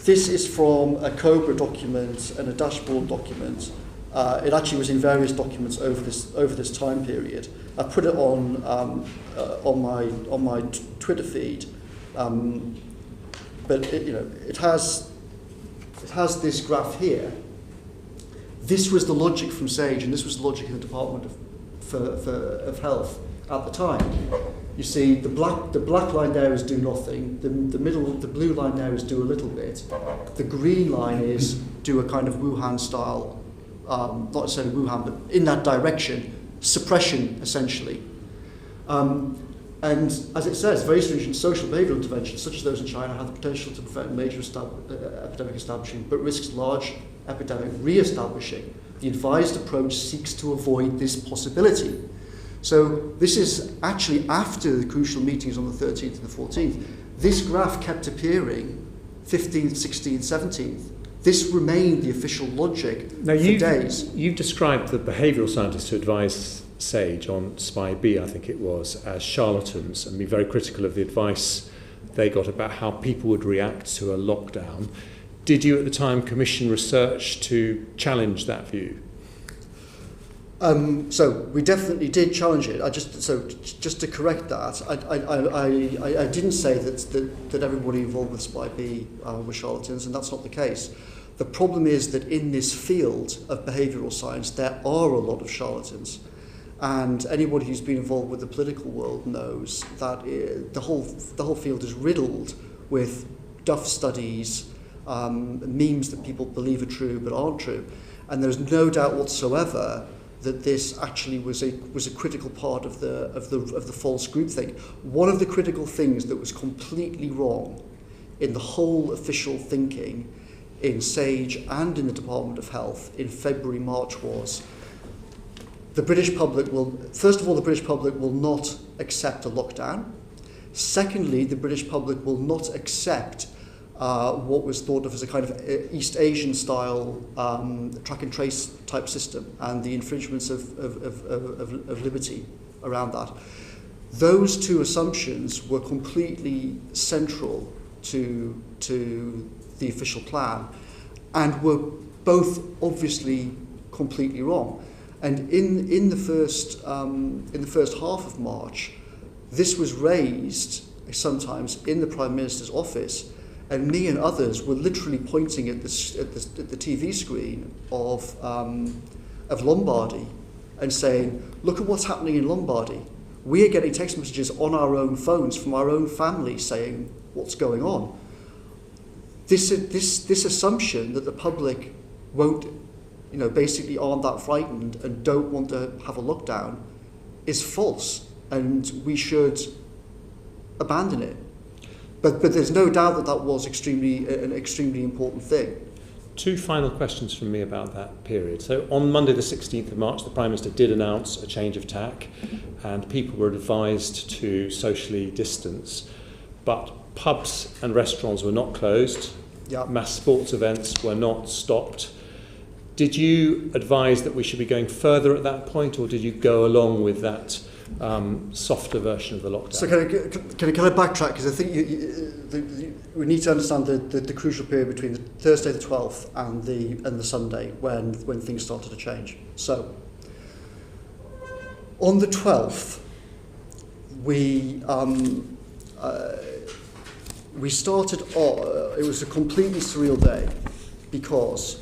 This is from a COBRA document and a dashboard document It actually was in various documents over this time period. I put it on my Twitter feed, but it has this graph here. This was the logic from SAGE, and this was the logic in the Department of Health at the time. You see, the black line there is do nothing. The blue line there is do a little bit. The green line is do a kind of Wuhan style, not necessarily Wuhan, but in that direction, suppression essentially. And as it says, very stringent social behavioural interventions, such as those in China, have the potential to prevent major epidemic establishing, but risks large epidemic re-establishing. The advised approach seeks to avoid this possibility. So this is actually after the crucial meetings on the 13th and the 14th. This graph kept appearing 15th, 16th, 17th. This remained the official logic for days. You've described the behavioural scientists who advised SAGE on Spy B, I think it was, as charlatans, and be very critical of the advice they got about how people would react to a lockdown. Did you at the time commission research to challenge that view? So we definitely did challenge it. Just to correct that, I didn't say that everybody involved with Spy B were charlatans, and that's not the case. The problem is that in this field of behavioural science, there are a lot of charlatans. And anybody who's been involved with the political world knows that the whole field is riddled with duff studies, memes that people believe are true but aren't true. And there's no doubt whatsoever that this actually was a critical part of the false groupthink. One of the critical things that was completely wrong in the whole official thinking in SAGE and in the Department of Health in February, March was the British public will not accept a lockdown. Secondly, the British public will not accept what was thought of as a kind of East Asian style track and trace type system and the infringements of liberty around that. Those two assumptions were completely central to the official plan and were both obviously completely wrong. And in the first half of March, this was raised sometimes in the Prime Minister's office, and me and others were literally pointing at the TV screen of Lombardy and saying, "Look at what's happening in Lombardy. We are getting text messages on our own phones from our own family saying what's going on." This assumption that the public won't, basically aren't that frightened and don't want to have a lockdown is false, and we should abandon it. But there's no doubt that was an extremely important thing. Two final questions from me about that period. So on Monday the 16th of March, the Prime Minister did announce a change of tack and people were advised to socially distance, but pubs and restaurants were not closed, mass sports events were not stopped. Did you advise that we should be going further at that point, or did you go along with that softer version of the lockdown? So can I backtrack, because I think we need to understand the crucial period between the Thursday the 12th and the Sunday when things started to change. So on the 12th, we started. It was a completely surreal day because.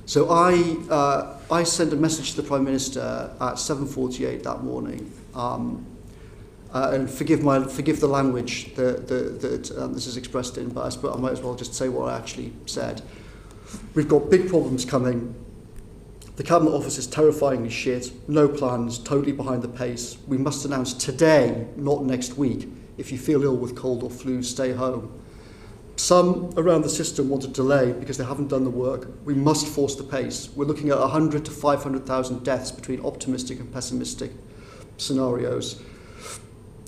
So I sent a message to the Prime Minister at 7:48 that morning, and forgive the language that this is expressed in, but I might as well just say what I actually said. We've got big problems coming. The Cabinet Office is terrifyingly shit. No plans, totally behind the pace. We must announce today, not next week. If you feel ill with cold or flu, stay home. Some around the system want to delay because they haven't done the work. We must force the pace. We're looking at 100 to 500,000 deaths between optimistic and pessimistic scenarios.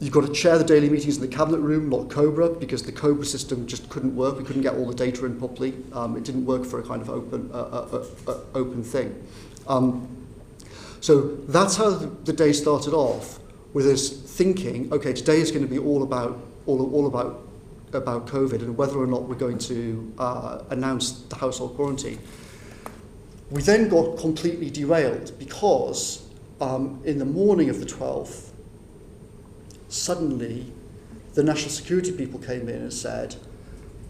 You've got to chair the daily meetings in the Cabinet room, not COBRA, because the COBRA system just couldn't work. We couldn't get all the data in properly. It didn't work for a kind of open thing. So that's how the day started off, with us thinking, okay, today is going to be all about COVID and whether or not we're going to announce the household quarantine. We then got completely derailed because in the morning of the 12th, suddenly the national security people came in and said,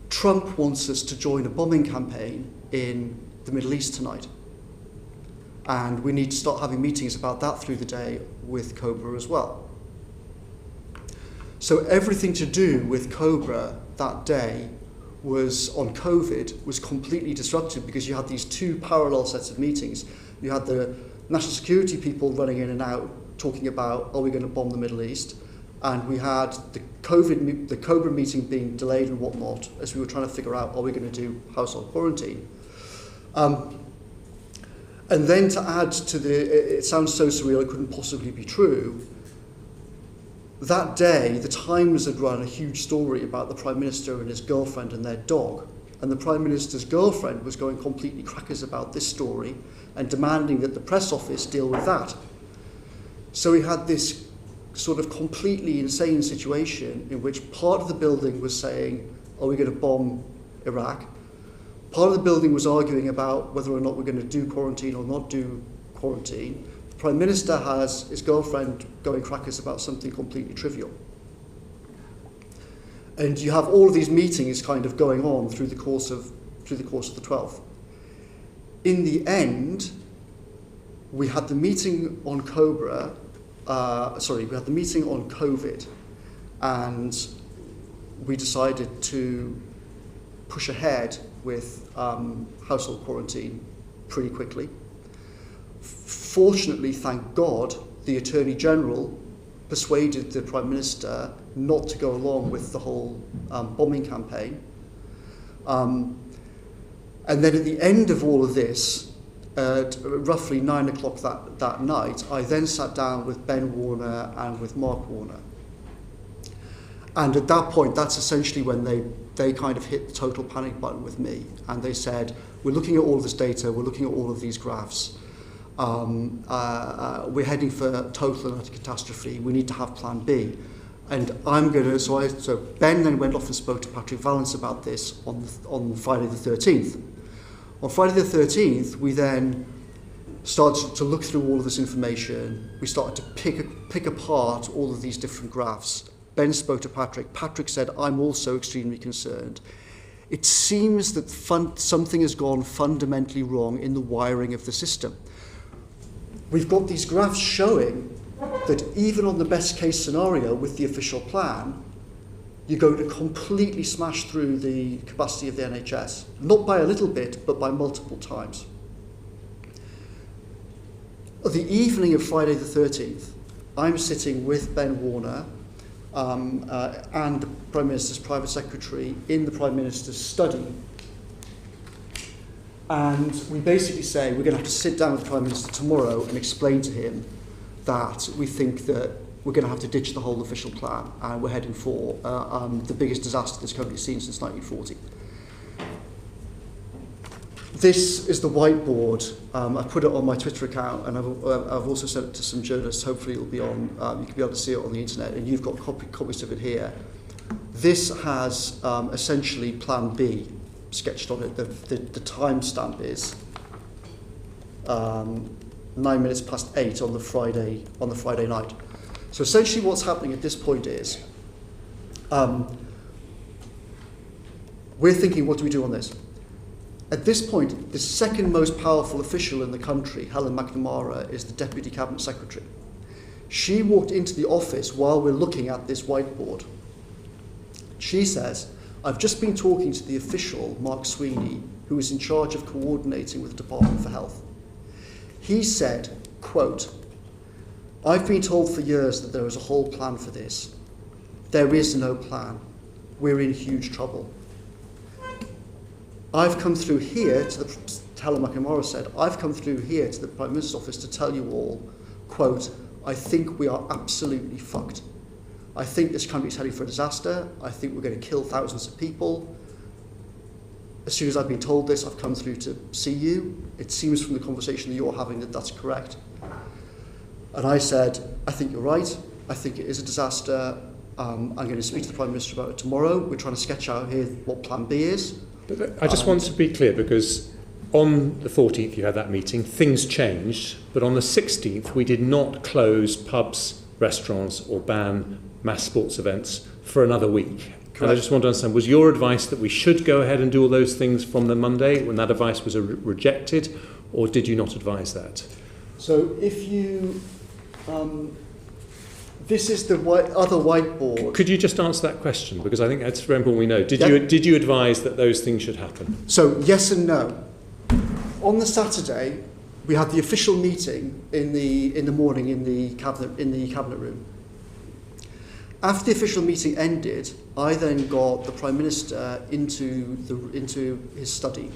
Trump wants us to join a bombing campaign in the Middle East tonight. And we need to start having meetings about that through the day with Cobra as well. So everything to do with Cobra that day was on COVID was completely disrupted because you had these two parallel sets of meetings. You had the national security people running in and out talking about, are we going to bomb the Middle East? And we had the Cobra meeting being delayed and whatnot as we were trying to figure out, are we going to do household quarantine? And then to add to it sounds so surreal it couldn't possibly be true, that day the Times had run a huge story about the Prime Minister and his girlfriend and their dog. And the Prime Minister's girlfriend was going completely crackers about this story and demanding that the press office deal with that. So we had this sort of completely insane situation in which part of the building was saying, are we going to bomb Iraq? Part of the building was arguing about whether or not we're going to do quarantine or not do quarantine. The Prime Minister has his girlfriend going crackers about something completely trivial. And you have all of these meetings kind of going on through the course of the 12th. In the end, we had the meeting on we had the meeting on COVID, and we decided to push ahead with household quarantine pretty quickly. Fortunately, thank God, the Attorney General persuaded the Prime Minister not to go along with the whole bombing campaign. And then at the end of all of this, at roughly 9 o'clock that night, I then sat down with Ben Warner and with Mark Warner. And at that point, that's essentially when they kind of hit the total panic button with me. And they said, we're looking at all of this data, we're looking at all of these graphs. We're heading for total and utter catastrophe. We need to have plan B. And so Ben then went off and spoke to Patrick Vallance about this on Friday the 13th. On Friday the 13th, we then started to look through all of this information. We started to pick apart all of these different graphs. Ben spoke to Patrick. Patrick said, I'm also extremely concerned. It seems that something has gone fundamentally wrong in the wiring of the system. We've got these graphs showing that even on the best case scenario with the official plan, you're going to completely smash through the capacity of the NHS. Not by a little bit, but by multiple times. The evening of Friday the 13th, I'm sitting with Ben Warner and the Prime Minister's private secretary in the Prime Minister's study. And we basically say we're going to have to sit down with the Prime Minister tomorrow and explain to him that we think that we're going to have to ditch the whole official plan and we're heading for the biggest disaster this country's seen since 1940. This is the whiteboard. I put it on my Twitter account, and I've also sent it to some journalists. Hopefully it'll be on, you can be able to see it on the internet, and you've got copies of it here. This has essentially Plan B sketched on it. The timestamp is 9 minutes past 8 on the Friday night. So essentially what's happening at this point is we're thinking, what do we do on this? At this point, the second most powerful official in the country, Helen McNamara, is the Deputy Cabinet Secretary. She walked into the office while we're looking at this whiteboard. She says, I've just been talking to the official, Mark Sweeney, who is in charge of coordinating with the Department for Health. He said, quote, I've been told for years that there is a whole plan for this. There is no plan. We're in huge trouble. I've come through here Helen McNamara said, I've come through here to the Prime Minister's office to tell you all, quote, I think we are absolutely fucked. I think this country's heading for a disaster. I think we're going to kill thousands of people. As soon as I've been told this, I've come through to see you. It seems from the conversation that you're having that that's correct. And I said, I think you're right. I think it is a disaster. I'm going to speak to the Prime Minister about it tomorrow. We're trying to sketch out here what Plan B is. But I just want to be clear, because on the 14th you had that meeting, things changed, but on the 16th we did not close pubs, restaurants or ban mass sports events for another week. Correct. And I just want to understand, was your advice that we should go ahead and do all those things from the Monday when that advice was rejected, or did you not advise that? So if you, this is the other whiteboard. Could you just answer that question? Because I think that's very important we know. Yep. Did you advise that those things should happen? So yes and no. On the Saturday, we had the official meeting in the morning in the cabinet room. After the official meeting ended, I then got the Prime Minister into his study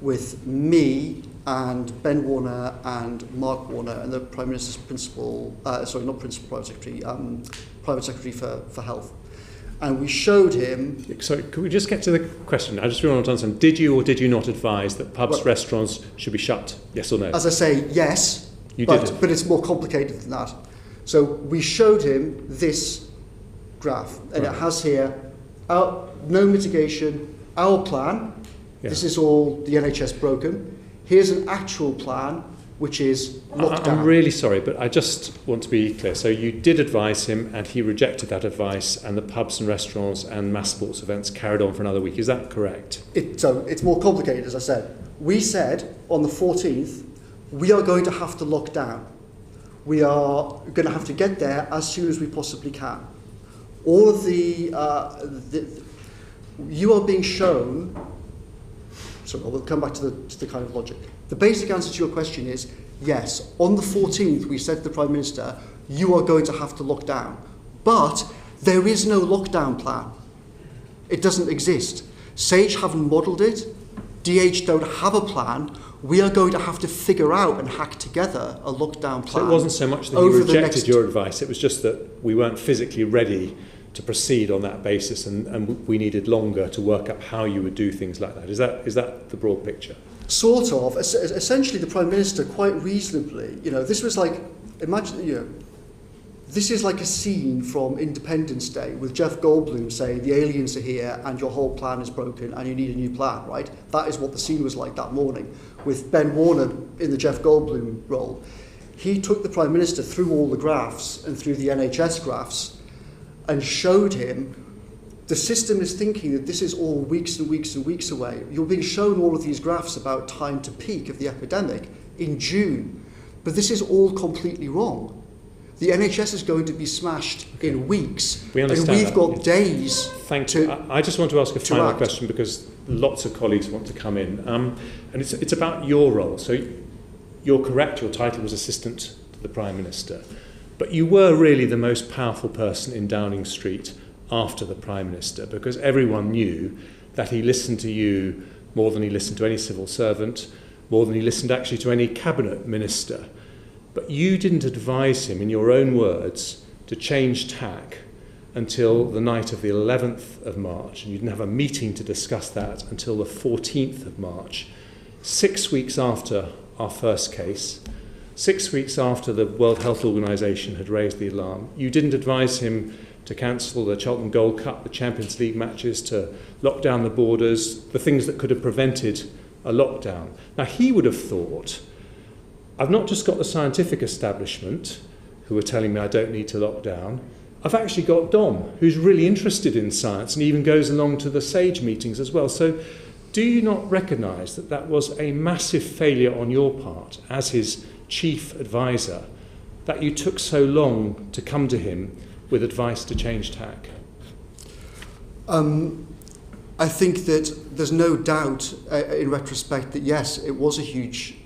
with me and Ben Warner and Mark Warner and the Prime Minister's private secretary for health. And we showed him... Sorry, could we just get to the question? I just really want to understand, did you or did you not advise that pubs, restaurants should be shut? Yes or no? As I say, yes, you but it's more complicated than that. So we showed him this graph, and It has here no mitigation, our plan. Yeah. This is all the NHS broken. Here's an actual plan, which is lockdown. I'm really sorry, but I just want to be clear. So you did advise him, and he rejected that advice, and the pubs and restaurants and mass sports events carried on for another week. Is that correct? So it's more complicated, as I said. We said on the 14th, we are going to have to lock down. We are going to have to get there as soon as we possibly can. All of you are being shown. So we'll come back to the kind of logic. The basic answer to your question is yes. On the 14th, we said to the Prime Minister, you are going to have to lock down. But there is no lockdown plan. It doesn't exist. SAGE haven't modelled it. DH don't have a plan. We are going to have to figure out and hack together a lockdown plan. So it wasn't so much that you rejected your advice, it was just that we weren't physically ready to proceed on that basis, and we needed longer to work up how you would do things like that. Is that the broad picture? Sort of. Essentially, the Prime Minister, quite reasonably, this was like, imagine, this is like a scene from Independence Day with Jeff Goldblum saying the aliens are here and your whole plan is broken and you need a new plan, right? That is what the scene was like that morning with Ben Warner in the Jeff Goldblum role. He took the Prime Minister through all the graphs and through the NHS graphs and showed him the system is thinking that this is all weeks and weeks and weeks away. You're being shown all of these graphs about time to peak of the epidemic in June, but this is all completely wrong. The NHS is going to be smashed in weeks, we understand and we've that. Got days. Thank you. I just want to ask a final question because lots of colleagues want to come in, and it's about your role. So you're correct, your title was Assistant to the Prime Minister, but you were really the most powerful person in Downing Street after the Prime Minister, because everyone knew that he listened to you more than he listened to any civil servant, more than he listened actually to any cabinet minister. But you didn't advise him, in your own words, to change tack until the night of the 11th of March, and you didn't have a meeting to discuss that until the 14th of March, 6 weeks after our first case, 6 weeks after the World Health Organization had raised the alarm. You didn't advise him to cancel the Cheltenham Gold Cup, the Champions League matches, to lock down the borders, the things that could have prevented a lockdown. Now, he would have thought, I've not just got the scientific establishment who are telling me I don't need to lock down, I've actually got Dom, who's really interested in science and even goes along to the SAGE meetings as well. So do you not recognise that that was a massive failure on your part as his chief advisor, that you took so long to come to him with advice to change tack? I think that there's no doubt, in retrospect, that yes, it was a huge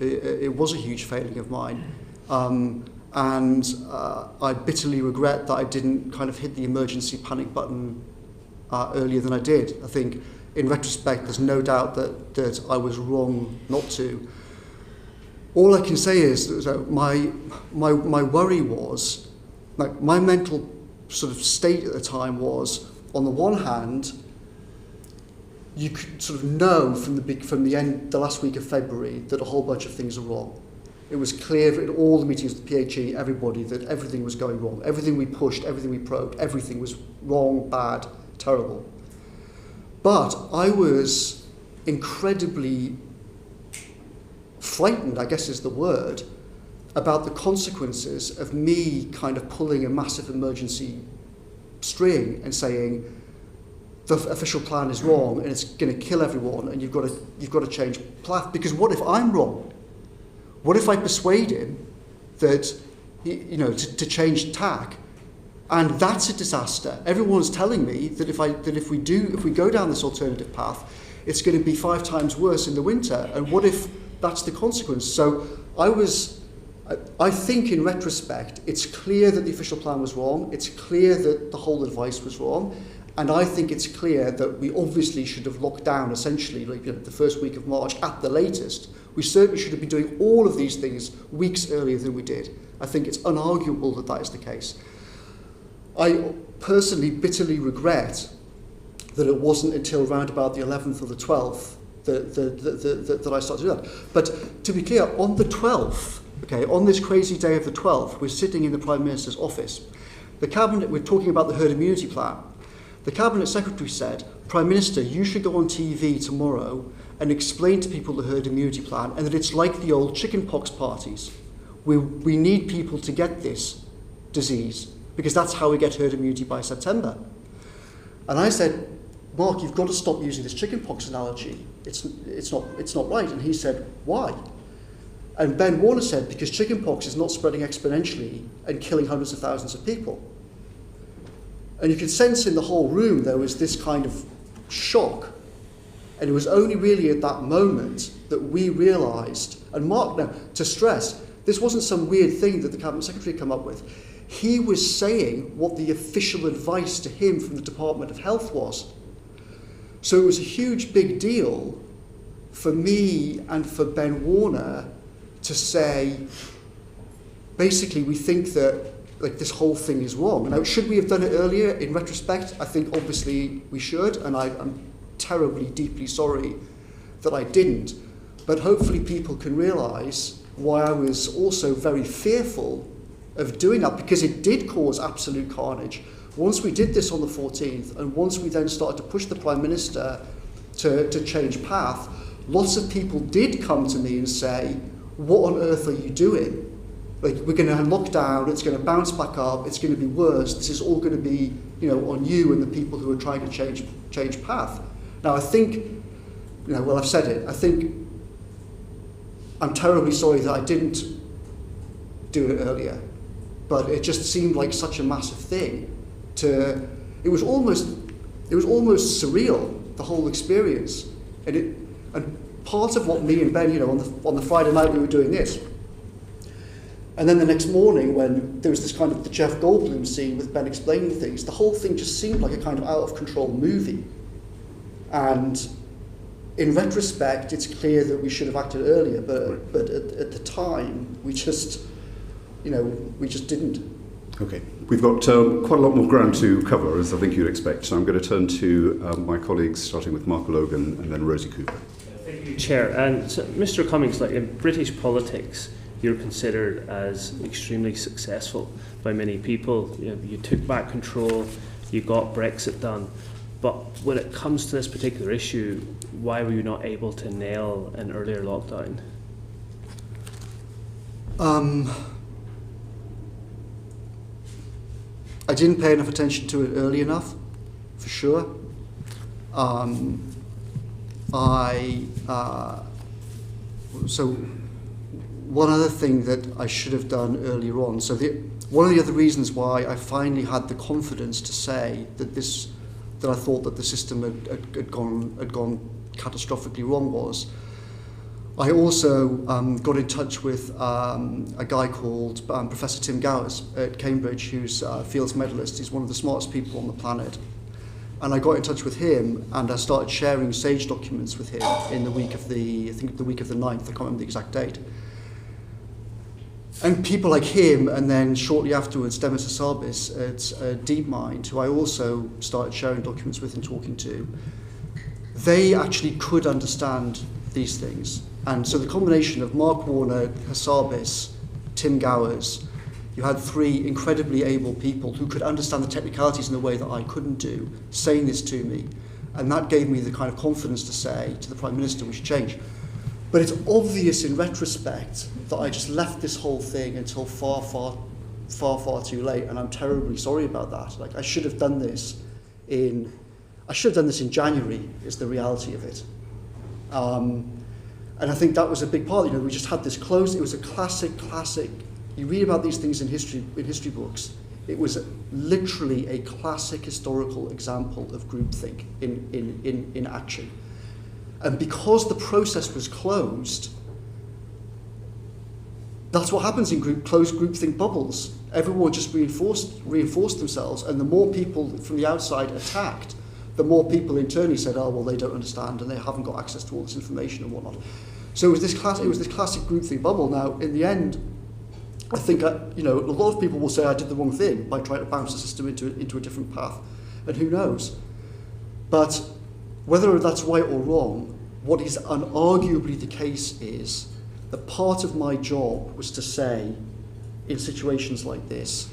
failing of mine, and I bitterly regret that I didn't kind of hit the emergency panic button earlier than I did. I think, in retrospect, there's no doubt that I was wrong not to. All I can say is that my worry was, like, my mental sort of state at the time was, on the one hand, you could sort of know from the last week of February that a whole bunch of things are wrong. It was clear in all the meetings with the PHE, everybody, that everything was going wrong. Everything we pushed, everything we probed, everything was wrong, bad, terrible. But I was incredibly frightened, I guess is the word, about the consequences of me kind of pulling a massive emergency string and saying the official plan is wrong and it's going to kill everyone and you've got to change path. Because what if I'm wrong? What if I persuade him that to change tack, and that's a disaster? Everyone's telling me that if we go down this alternative path, it's going to be 5 times worse in the winter. And what if that's the consequence? So I think in retrospect, it's clear that the official plan was wrong. It's clear that the whole advice was wrong. And I think it's clear that we obviously should have locked down essentially the first week of March at the latest. We certainly should have been doing all of these things weeks earlier than we did. I think it's unarguable that that is the case. I personally bitterly regret that it wasn't until around about the 11th or the 12th that I started to do that. But to be clear, on the 12th, okay, on this crazy day of the 12th, we're sitting in the Prime Minister's office. The Cabinet, we're talking about the herd immunity plan. The Cabinet Secretary said, Prime Minister, you should go on TV tomorrow and explain to people the herd immunity plan and that it's like the old chickenpox parties. We need people to get this disease because that's how we get herd immunity by September. And I said, Mark, you've got to stop using this chickenpox analogy. It's not right. And he said, why? And Ben Warner said, because chickenpox is not spreading exponentially and killing hundreds of thousands of people. And you could sense in the whole room there was this kind of shock. And it was only really at that moment that we realised, and Mark, now, to stress, this wasn't some weird thing that the Cabinet Secretary had come up with. He was saying what the official advice to him from the Department of Health was. So it was a huge big deal for me and for Ben Warner to say, basically, we think that this whole thing is wrong. Now, should we have done it earlier? In retrospect, I think obviously we should, and I'm terribly, deeply sorry that I didn't. But hopefully people can realise why I was also very fearful of doing that, because it did cause absolute carnage. Once we did this on the 14th, and once we then started to push the Prime Minister to change path, lots of people did come to me and say, what on earth are you doing? We're going to lock down, it's going to bounce back up, it's going to be worse, this is all going to be, on you and the people who are trying to change path. Now, I think, I've said it, I think I'm terribly sorry that I didn't do it earlier, but it just seemed like such a massive thing. It was almost surreal, the whole experience. And part of what me and Ben, on the Friday night we were doing this, and then the next morning when there was this kind of the Jeff Goldblum scene with Ben explaining things, the whole thing just seemed like a kind of out-of-control movie. And in retrospect, it's clear that we should have acted earlier, but at the time, we just didn't. Okay, we've got quite a lot more ground to cover, as I think you'd expect, so I'm going to turn to my colleagues, starting with Mark Logan and then Rosie Cooper. Thank you, Chair. And so, Mr. Cummings, in British politics, you're considered as extremely successful by many people. You took back control, you got Brexit done. But when it comes to this particular issue, why were you not able to nail an earlier lockdown? I didn't pay enough attention to it early enough, for sure. So one other thing that I should have done earlier on. So one of the other reasons why I finally had the confidence to say that I thought that the system had gone catastrophically wrong was, I also got in touch with a guy called Professor Tim Gowers at Cambridge, who's a Fields medalist. He's one of the smartest people on the planet. And I got in touch with him, and I started sharing SAGE documents with him in the week of the 9th, I can't remember the exact date. And people like him, and then shortly afterwards, Demis Hassabis at DeepMind, who I also started sharing documents with and talking to, they actually could understand these things. And so the combination of Mark Warner, Hassabis, Tim Gowers, you had 3 incredibly able people who could understand the technicalities in a way that I couldn't do, saying this to me. And that gave me the kind of confidence to say to the Prime Minister, we should change. But it's obvious in retrospect that I just left this whole thing until far, far, far, far too late, and I'm terribly sorry about that. Like, I should have done this in January, is the reality of it. And I think that was a big part. We just had this close. It was a classic. You read about these things in history books. It was literally a classic historical example of groupthink in action. And because the process was closed, that's what happens in closed groupthink bubbles. Everyone just reinforced themselves, and the more people from the outside attacked, the more people internally said, "Oh, well, they don't understand, and they haven't got access to all this information and whatnot." So it was this classic groupthink bubble. Now, in the end, I think a lot of people will say I did the wrong thing by trying to bounce the system into a different path, and who knows? But whether that's right or wrong, what is unarguably the case is that part of my job was to say, in situations like this,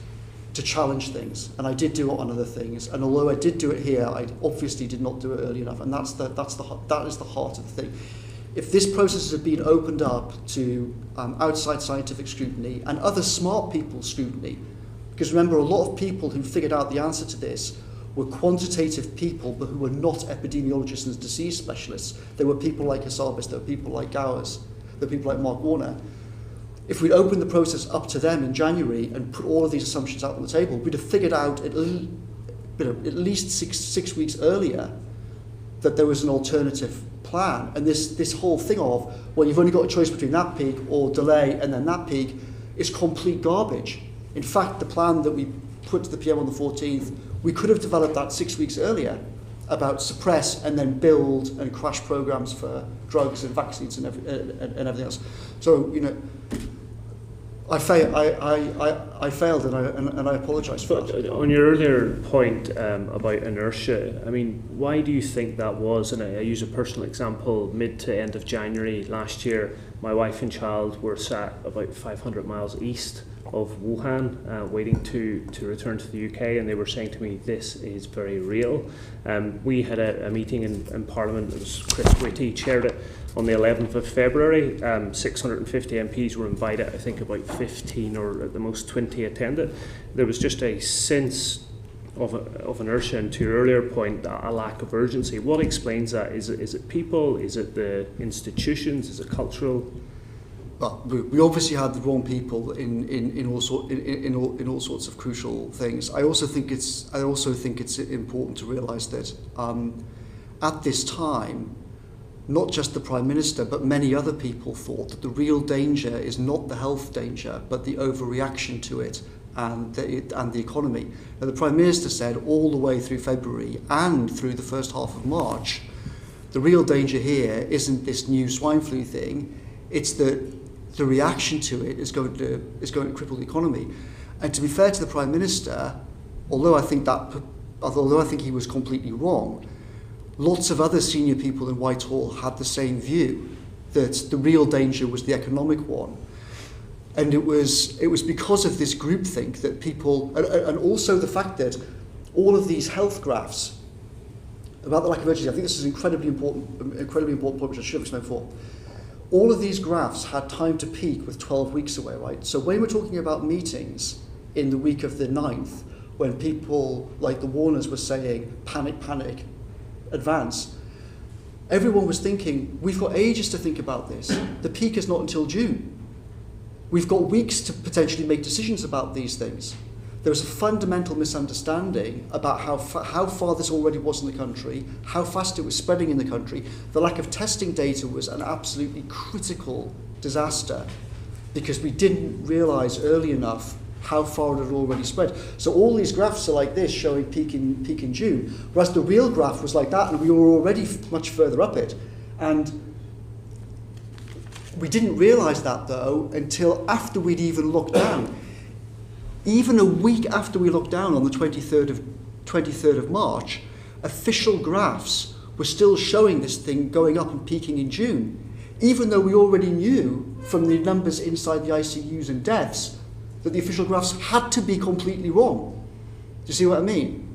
to challenge things, and I did do it on other things. And although I did do it here, I obviously did not do it early enough, and that is the heart of the thing. If this process had been opened up to outside scientific scrutiny and other smart people's scrutiny, because remember, a lot of people who figured out the answer to this were quantitative people, but who were not epidemiologists and disease specialists. There were people like Hassabis, there were people like Gowers, there were people like Mark Warner. If we'd opened the process up to them in January and put all of these assumptions out on the table, we'd have figured out at least six weeks earlier that there was an alternative plan. And this whole thing of, well, you've only got a choice between that peak or delay and then that peak is complete garbage. In fact, the plan that we put to the PM on the 14th, we could have developed that 6 weeks earlier about suppress and then build and crash programs for drugs and vaccines and everything else. So, I failed and I apologise for that. On your earlier point about inertia, I mean, why do you think that was? And I use a personal example. Mid to end of January last year, my wife and child were sat about 500 miles east of Wuhan, waiting to return to the UK, and they were saying to me, "This is very real." We had a meeting in Parliament. It was Chris Whitty chaired it on the 11th of February. 650 MPs were invited. I think about 15 or at the most 20 attended. There was just a sense of inertia, and to your earlier point, a lack of urgency. What explains that? Is it people? Is it the institutions? Is it cultural? Well, we obviously had the wrong people in all sorts of crucial things. I also think it's important to realise that at this time, not just the Prime Minister, but many other people thought that the real danger is not the health danger, but the overreaction to it and the economy. Now, the Prime Minister said all the way through February and through the first half of March, the real danger here isn't this new swine flu thing, it's that the reaction to it is going to cripple the economy. And to be fair to the Prime Minister, although I think he was completely wrong, lots of other senior people in Whitehall had the same view, that the real danger was the economic one. And it was because of this groupthink that people, and also the fact that all of these health graphs about the lack of urgency, I think this is an incredibly important point, which I should have explained before. All of these graphs had time to peak with 12 weeks away, right? So when we're talking about meetings in the week of the 9th, when people like the Warners were saying, panic, advance, everyone was thinking, we've got ages to think about this. The peak is not until June. We've got weeks to potentially make decisions about these things. There was a fundamental misunderstanding about how far this already was in the country, how fast it was spreading in the country. The lack of testing data was an absolutely critical disaster because we didn't realise early enough how far it had already spread. So all these graphs are like this, showing peak in June, whereas the real graph was like that, and we were already much further up it. And we didn't realise that, though, until after we'd even locked down. Even a week after we locked down on the 23rd of March, official graphs were still showing this thing going up and peaking in June, even though we already knew from the numbers inside the ICUs and deaths that the official graphs had to be completely wrong. Do you see what I mean?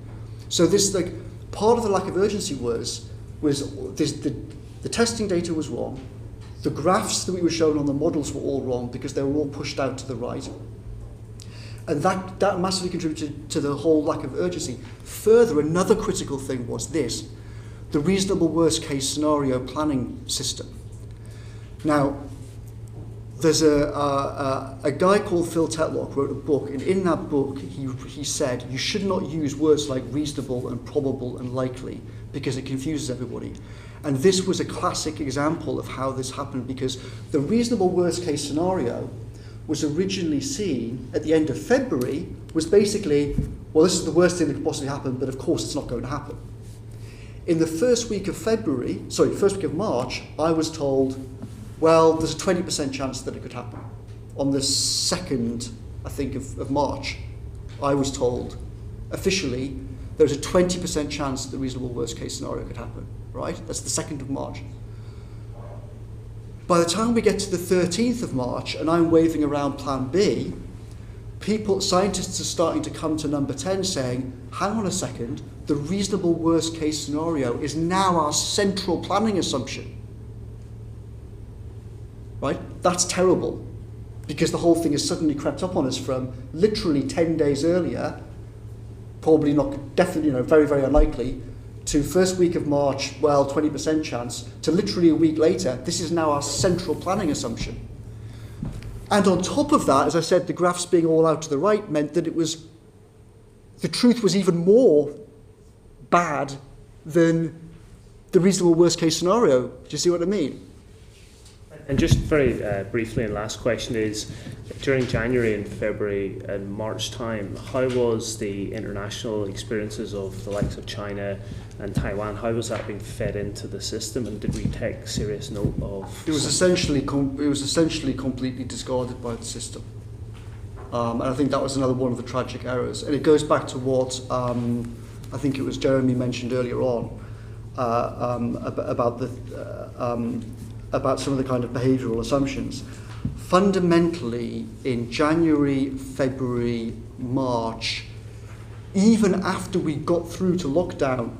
So this, like, part of the lack of urgency was the testing data was wrong, The graphs that we were shown on the models were all wrong because they were all pushed out to the right. And that massively contributed to the whole lack of urgency. Further, another critical thing was this, the reasonable worst case scenario planning system. Now, there's a guy called Phil Tetlock wrote a book, and in that book he said you should not use words like reasonable and probable and likely because it confuses everybody. And this was a classic example of how this happened, because the reasonable worst case scenario was originally seen at the end of February was basically, well, this is the worst thing that could possibly happen, but of course it's not going to happen. In the first week of March, I was told, well, there's a 20% chance that it could happen. On the 2nd, I think, of March, I was told, officially, there's a 20% chance that the reasonable worst case scenario could happen, right? That's the 2nd of March. By the time we get to the 13th of March, and I'm waving around Plan B, scientists are starting to come to number 10 saying, hang on a second, the reasonable worst case scenario is now our central planning assumption. Right? That's terrible, because the whole thing has suddenly crept up on us from literally 10 days earlier, probably not, definitely, very, very unlikely, to first week of March, well, 20% chance, to literally a week later, this is now our central planning assumption. And on top of that, as I said, the graphs being all out to the right meant that the truth was even more bad than the reasonable worst case scenario. Do you see what I mean? And just very briefly, and last question is, during January and February and March time, how was the international experiences of the likes of China and Taiwan, how was that being fed into the system, and did we take serious note of? It was essentially completely discarded by the system, and I think that was another one of the tragic errors. And it goes back to what I think it was Jeremy mentioned earlier on about some of the kind of behavioural assumptions. Fundamentally, in January, February, March, even after we got through to lockdown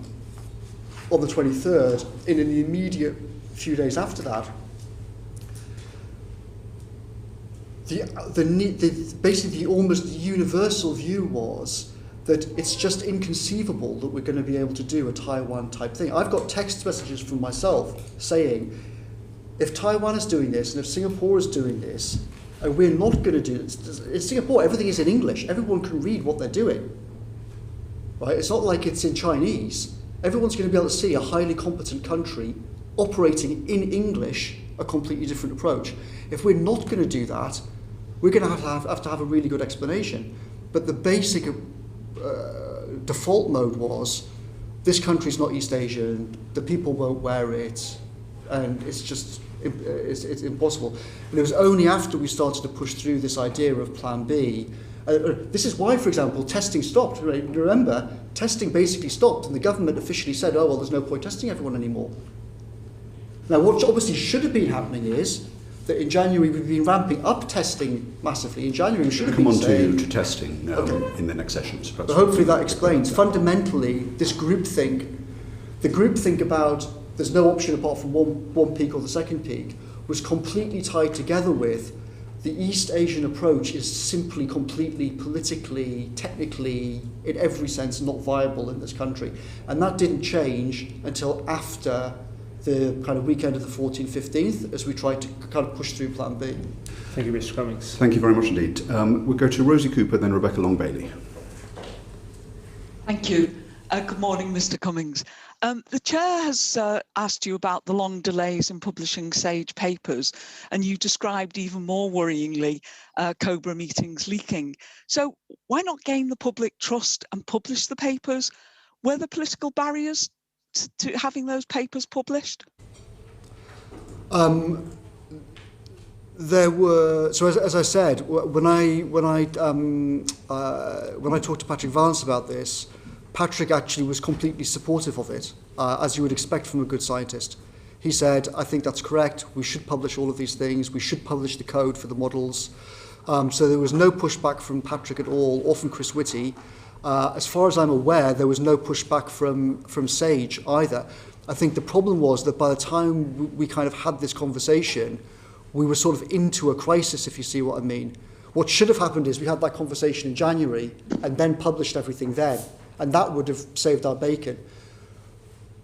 on the 23rd, in the immediate few days after that, basically the almost universal view was that it's just inconceivable that we're going to be able to do a Taiwan type thing. I've got text messages from myself saying, if Taiwan is doing this and if Singapore is doing this, and we're not going to do it, in Singapore everything is in English. Everyone can read what they're doing. Right? It's not like it's in Chinese. Everyone's going to be able to see a highly competent country operating in English, a completely different approach. If we're not going to do that, we're going to have to have a really good explanation. But the basic default mode was, this country's not East Asian, the people won't wear it, and it's just it's impossible. And it was only after we started to push through this idea of Plan B. This is why, for example, testing stopped. Right? Remember, testing basically stopped, and the government officially said, oh, well, there's no point testing everyone anymore. Now, what obviously should have been happening is that in January we've been ramping up testing massively. In January we should have been saying... Come on to testing in the next sessions. But hopefully that explains. Fundamentally, this groupthink, the groupthink about there's no option apart from one peak or the second peak, was completely tied together with the East Asian approach is simply completely politically, technically, in every sense, not viable in this country. And that didn't change until after the kind of weekend of the 14th, 15th, as we tried to kind of push through Plan B. Thank you, Mr. Cummings. Thank you very much indeed. We'll go to Rosie Cooper, then Rebecca Long-Bailey. Thank you. Good morning, Mr. Cummings. The chair has asked you about the long delays in publishing SAGE papers, and you described even more worryingly COBRA meetings leaking. So why not gain the public trust and publish the papers? Were there political barriers to having those papers published? There were. So as I said, when I talked to Patrick Vance about this, Patrick actually was completely supportive of it, as you would expect from a good scientist. He said, I think that's correct, we should publish all of these things, we should publish the code for the models. So there was no pushback from Patrick at all, or from Chris Whitty. As far as I'm aware, there was no pushback from SAGE either. I think the problem was that by the time we kind of had this conversation, we were sort of into a crisis, if you see what I mean. What should have happened is we had that conversation in January and then published everything then, and that would have saved our bacon.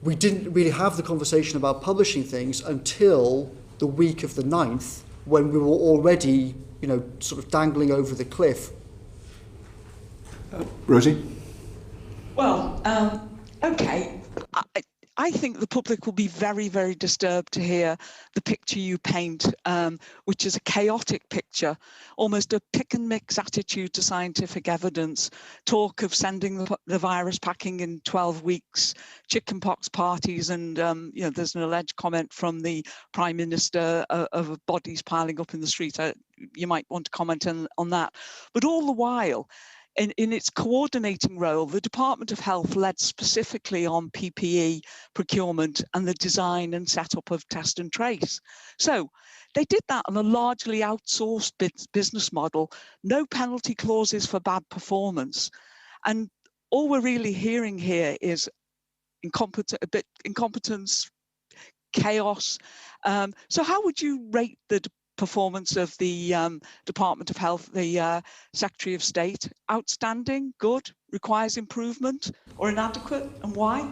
We didn't really have the conversation about publishing things until the week of the 9th, when we were already, sort of dangling over the cliff. Rosie? Well, okay. I think the public will be very, very disturbed to hear the picture you paint, which is a chaotic picture, almost a pick and mix attitude to scientific evidence, talk of sending the virus packing in 12 weeks, chickenpox parties, and there's an alleged comment from the Prime Minister of bodies piling up in the street. You might want to comment on that. But all the while, in its coordinating role, the Department of Health led specifically on PPE procurement and the design and setup of test and trace. So they did that on a largely outsourced business model, no penalty clauses for bad performance. And all we're really hearing here is incompetence, chaos. So how would you rate the performance of the Department of Health, the Secretary of State? Outstanding, good, requires improvement, or inadequate, and why?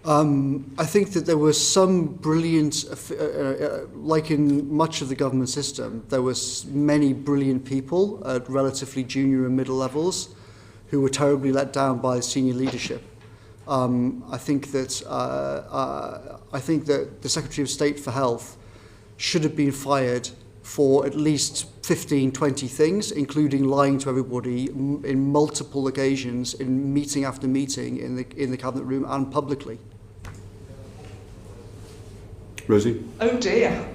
I think that there was some brilliant, like in much of the government system, there was many brilliant people at relatively junior and middle levels who were terribly let down by senior leadership. I think that the Secretary of State for Health should have been fired for at least 15, 20 things, including lying to everybody in multiple occasions, in meeting after meeting in the Cabinet room and publicly. Rosie? Oh dear.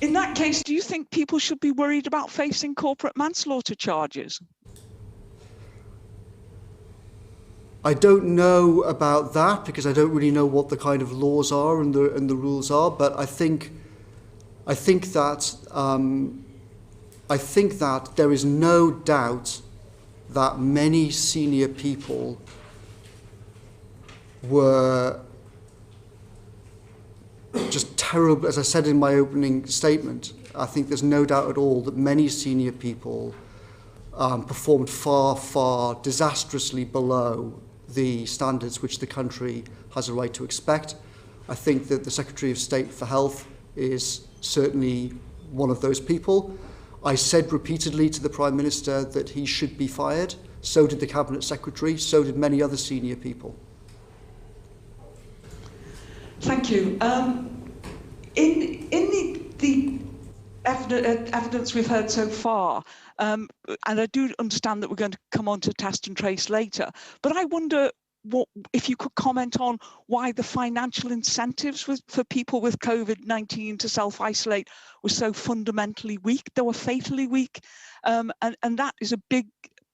In that case, do you think people should be worried about facing corporate manslaughter charges? I don't know about that because I don't really know what the kind of laws are and the rules are, but I think that there is no doubt that many senior people were just terrible. As I said in my opening statement, I think there's no doubt at all that many senior people performed far, far disastrously below the standards which the country has a right to expect. I think that the Secretary of State for Health is certainly one of those people. I said repeatedly to the Prime Minister that he should be fired. So did the Cabinet Secretary, so did many other senior people. Thank you. In the evidence we've heard so far, and I do understand that we're going to come on to test and trace later, but I wonder if you could comment on why the financial incentives for people with COVID-19 to self-isolate were so fundamentally weak. They were fatally weak, and that is a big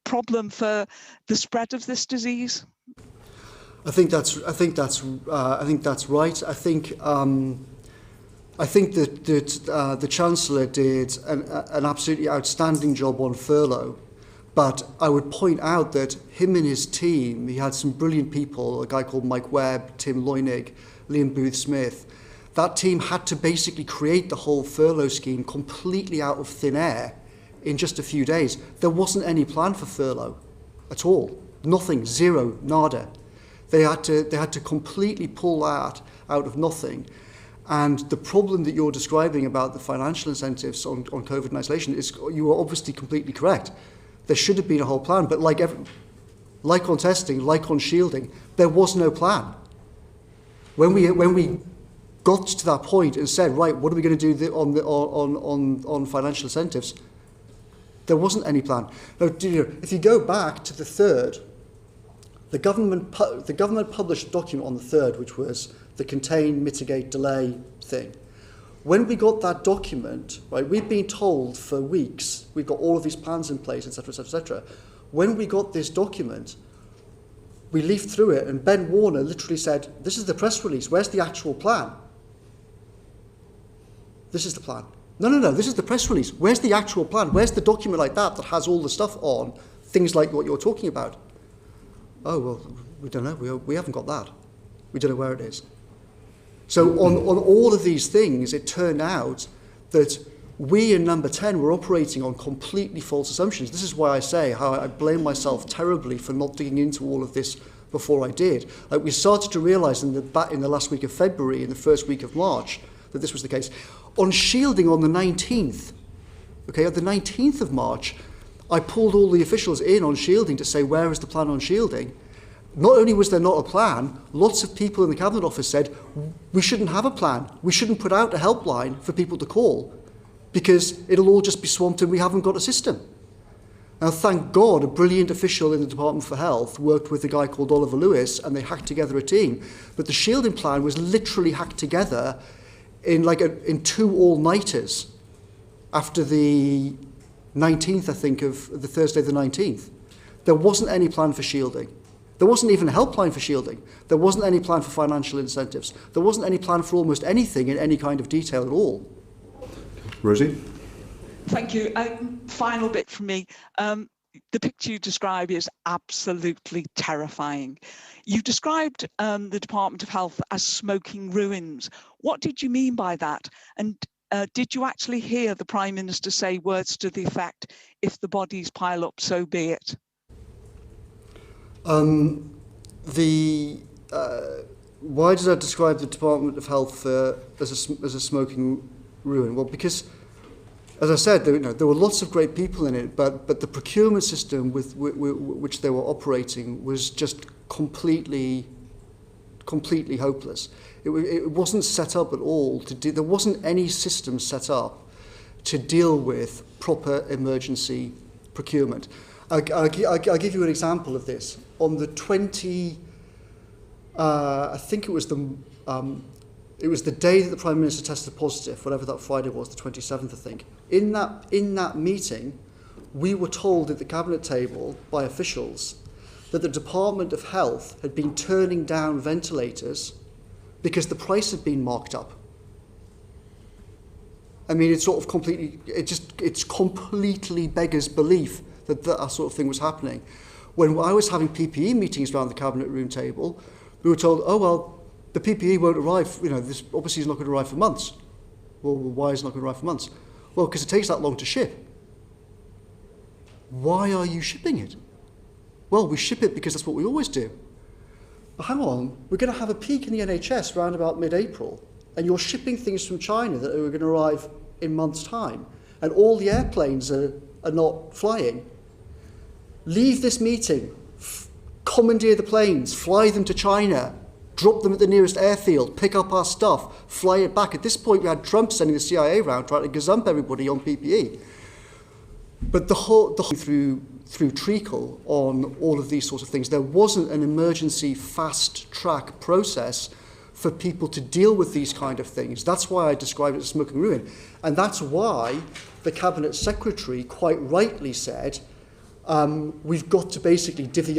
problem for the spread of this disease. I think that's right. I think that the Chancellor did an absolutely outstanding job on furlough. But I would point out that him and his team, he had some brilliant people, a guy called Mike Webb, Tim Loynig, Liam Booth-Smith. That team had to basically create the whole furlough scheme completely out of thin air in just a few days. There wasn't any plan for furlough at all. Nothing, zero, nada. They had to completely pull that out of nothing. And the problem that you're describing about the financial incentives on COVID and isolation is, you are obviously completely correct. There should have been a whole plan, but like on testing, like on shielding, there was no plan. When we got to that point and said, right, what are we going to do on financial incentives? There wasn't any plan. Now, if you go back to the 3rd, the government published a document on the 3rd, which was the contain, mitigate, delay thing. When we got that document, right, we'd been told for weeks, we've got all of these plans in place, etc., etc., etc. When we got this document, we leafed through it, and Ben Warner literally said, this is the press release, where's the actual plan? This is the plan. No, this is the press release. Where's the actual plan? Where's the document like that has all the stuff on, things like what you're talking about? Oh, well, we don't know, we haven't got that. We don't know where it is. So on all of these things, it turned out that we in Number 10 were operating on completely false assumptions. This is why I say how I blame myself terribly for not digging into all of this before I did. Like, we started to realise in the last week of February, in the first week of March, that this was the case. On shielding on the 19th, okay, on the 19th of March, I pulled all the officials in on shielding to say, where is the plan on shielding? Not only was there not a plan, lots of people in the Cabinet Office said, we shouldn't have a plan. We shouldn't put out a helpline for people to call because it'll all just be swamped and we haven't got a system. Now, thank God, a brilliant official in the Department for Health worked with a guy called Oliver Lewis and they hacked together a team. But the shielding plan was literally hacked together in 2 all-nighters after the 19th, I think, of the Thursday the 19th. There wasn't any plan for shielding. There wasn't even a helpline for shielding. There wasn't any plan for financial incentives. There wasn't any plan for almost anything in any kind of detail at all. Rosie? Thank you. Final bit from me. The picture you describe is absolutely terrifying. You described the Department of Health as smoking ruins. What did you mean by that? And did you actually hear the Prime Minister say words to the effect, if the bodies pile up, so be it? Why did I describe the Department of Health as a smoking ruin? Well, because, as I said, there were lots of great people in it, but the procurement system with which they were operating was just completely hopeless. It wasn't set up at all there wasn't any system set up to deal with proper emergency procurement. I'll give you an example of this. On the 20, I think it was the day that the Prime Minister tested positive, whatever that Friday was, the 27th, I think. In that meeting, we were told at the Cabinet table by officials that the Department of Health had been turning down ventilators because the price had been marked up. I mean, it's completely beggars belief that sort of thing was happening. When I was having PPE meetings around the Cabinet room table, we were told, oh, well, the PPE won't arrive, this obviously is not going to arrive for months. Well, why is it not going to arrive for months? Well, because it takes that long to ship. Why are you shipping it? Well, we ship it because that's what we always do. But hang on, we're going to have a peak in the NHS around about mid-April, and you're shipping things from China that are going to arrive in months' time, and all the airplanes are not flying. Leave this meeting, commandeer the planes, fly them to China, drop them at the nearest airfield, pick up our stuff, fly it back. At this point, we had Trump sending the CIA around trying to gazump everybody on PPE. But the whole through treacle on all of these sorts of things, there wasn't an emergency fast-track process for people to deal with these kind of things. That's why I described it as smoking ruin. And that's why the Cabinet Secretary quite rightly said, we've got to basically divvy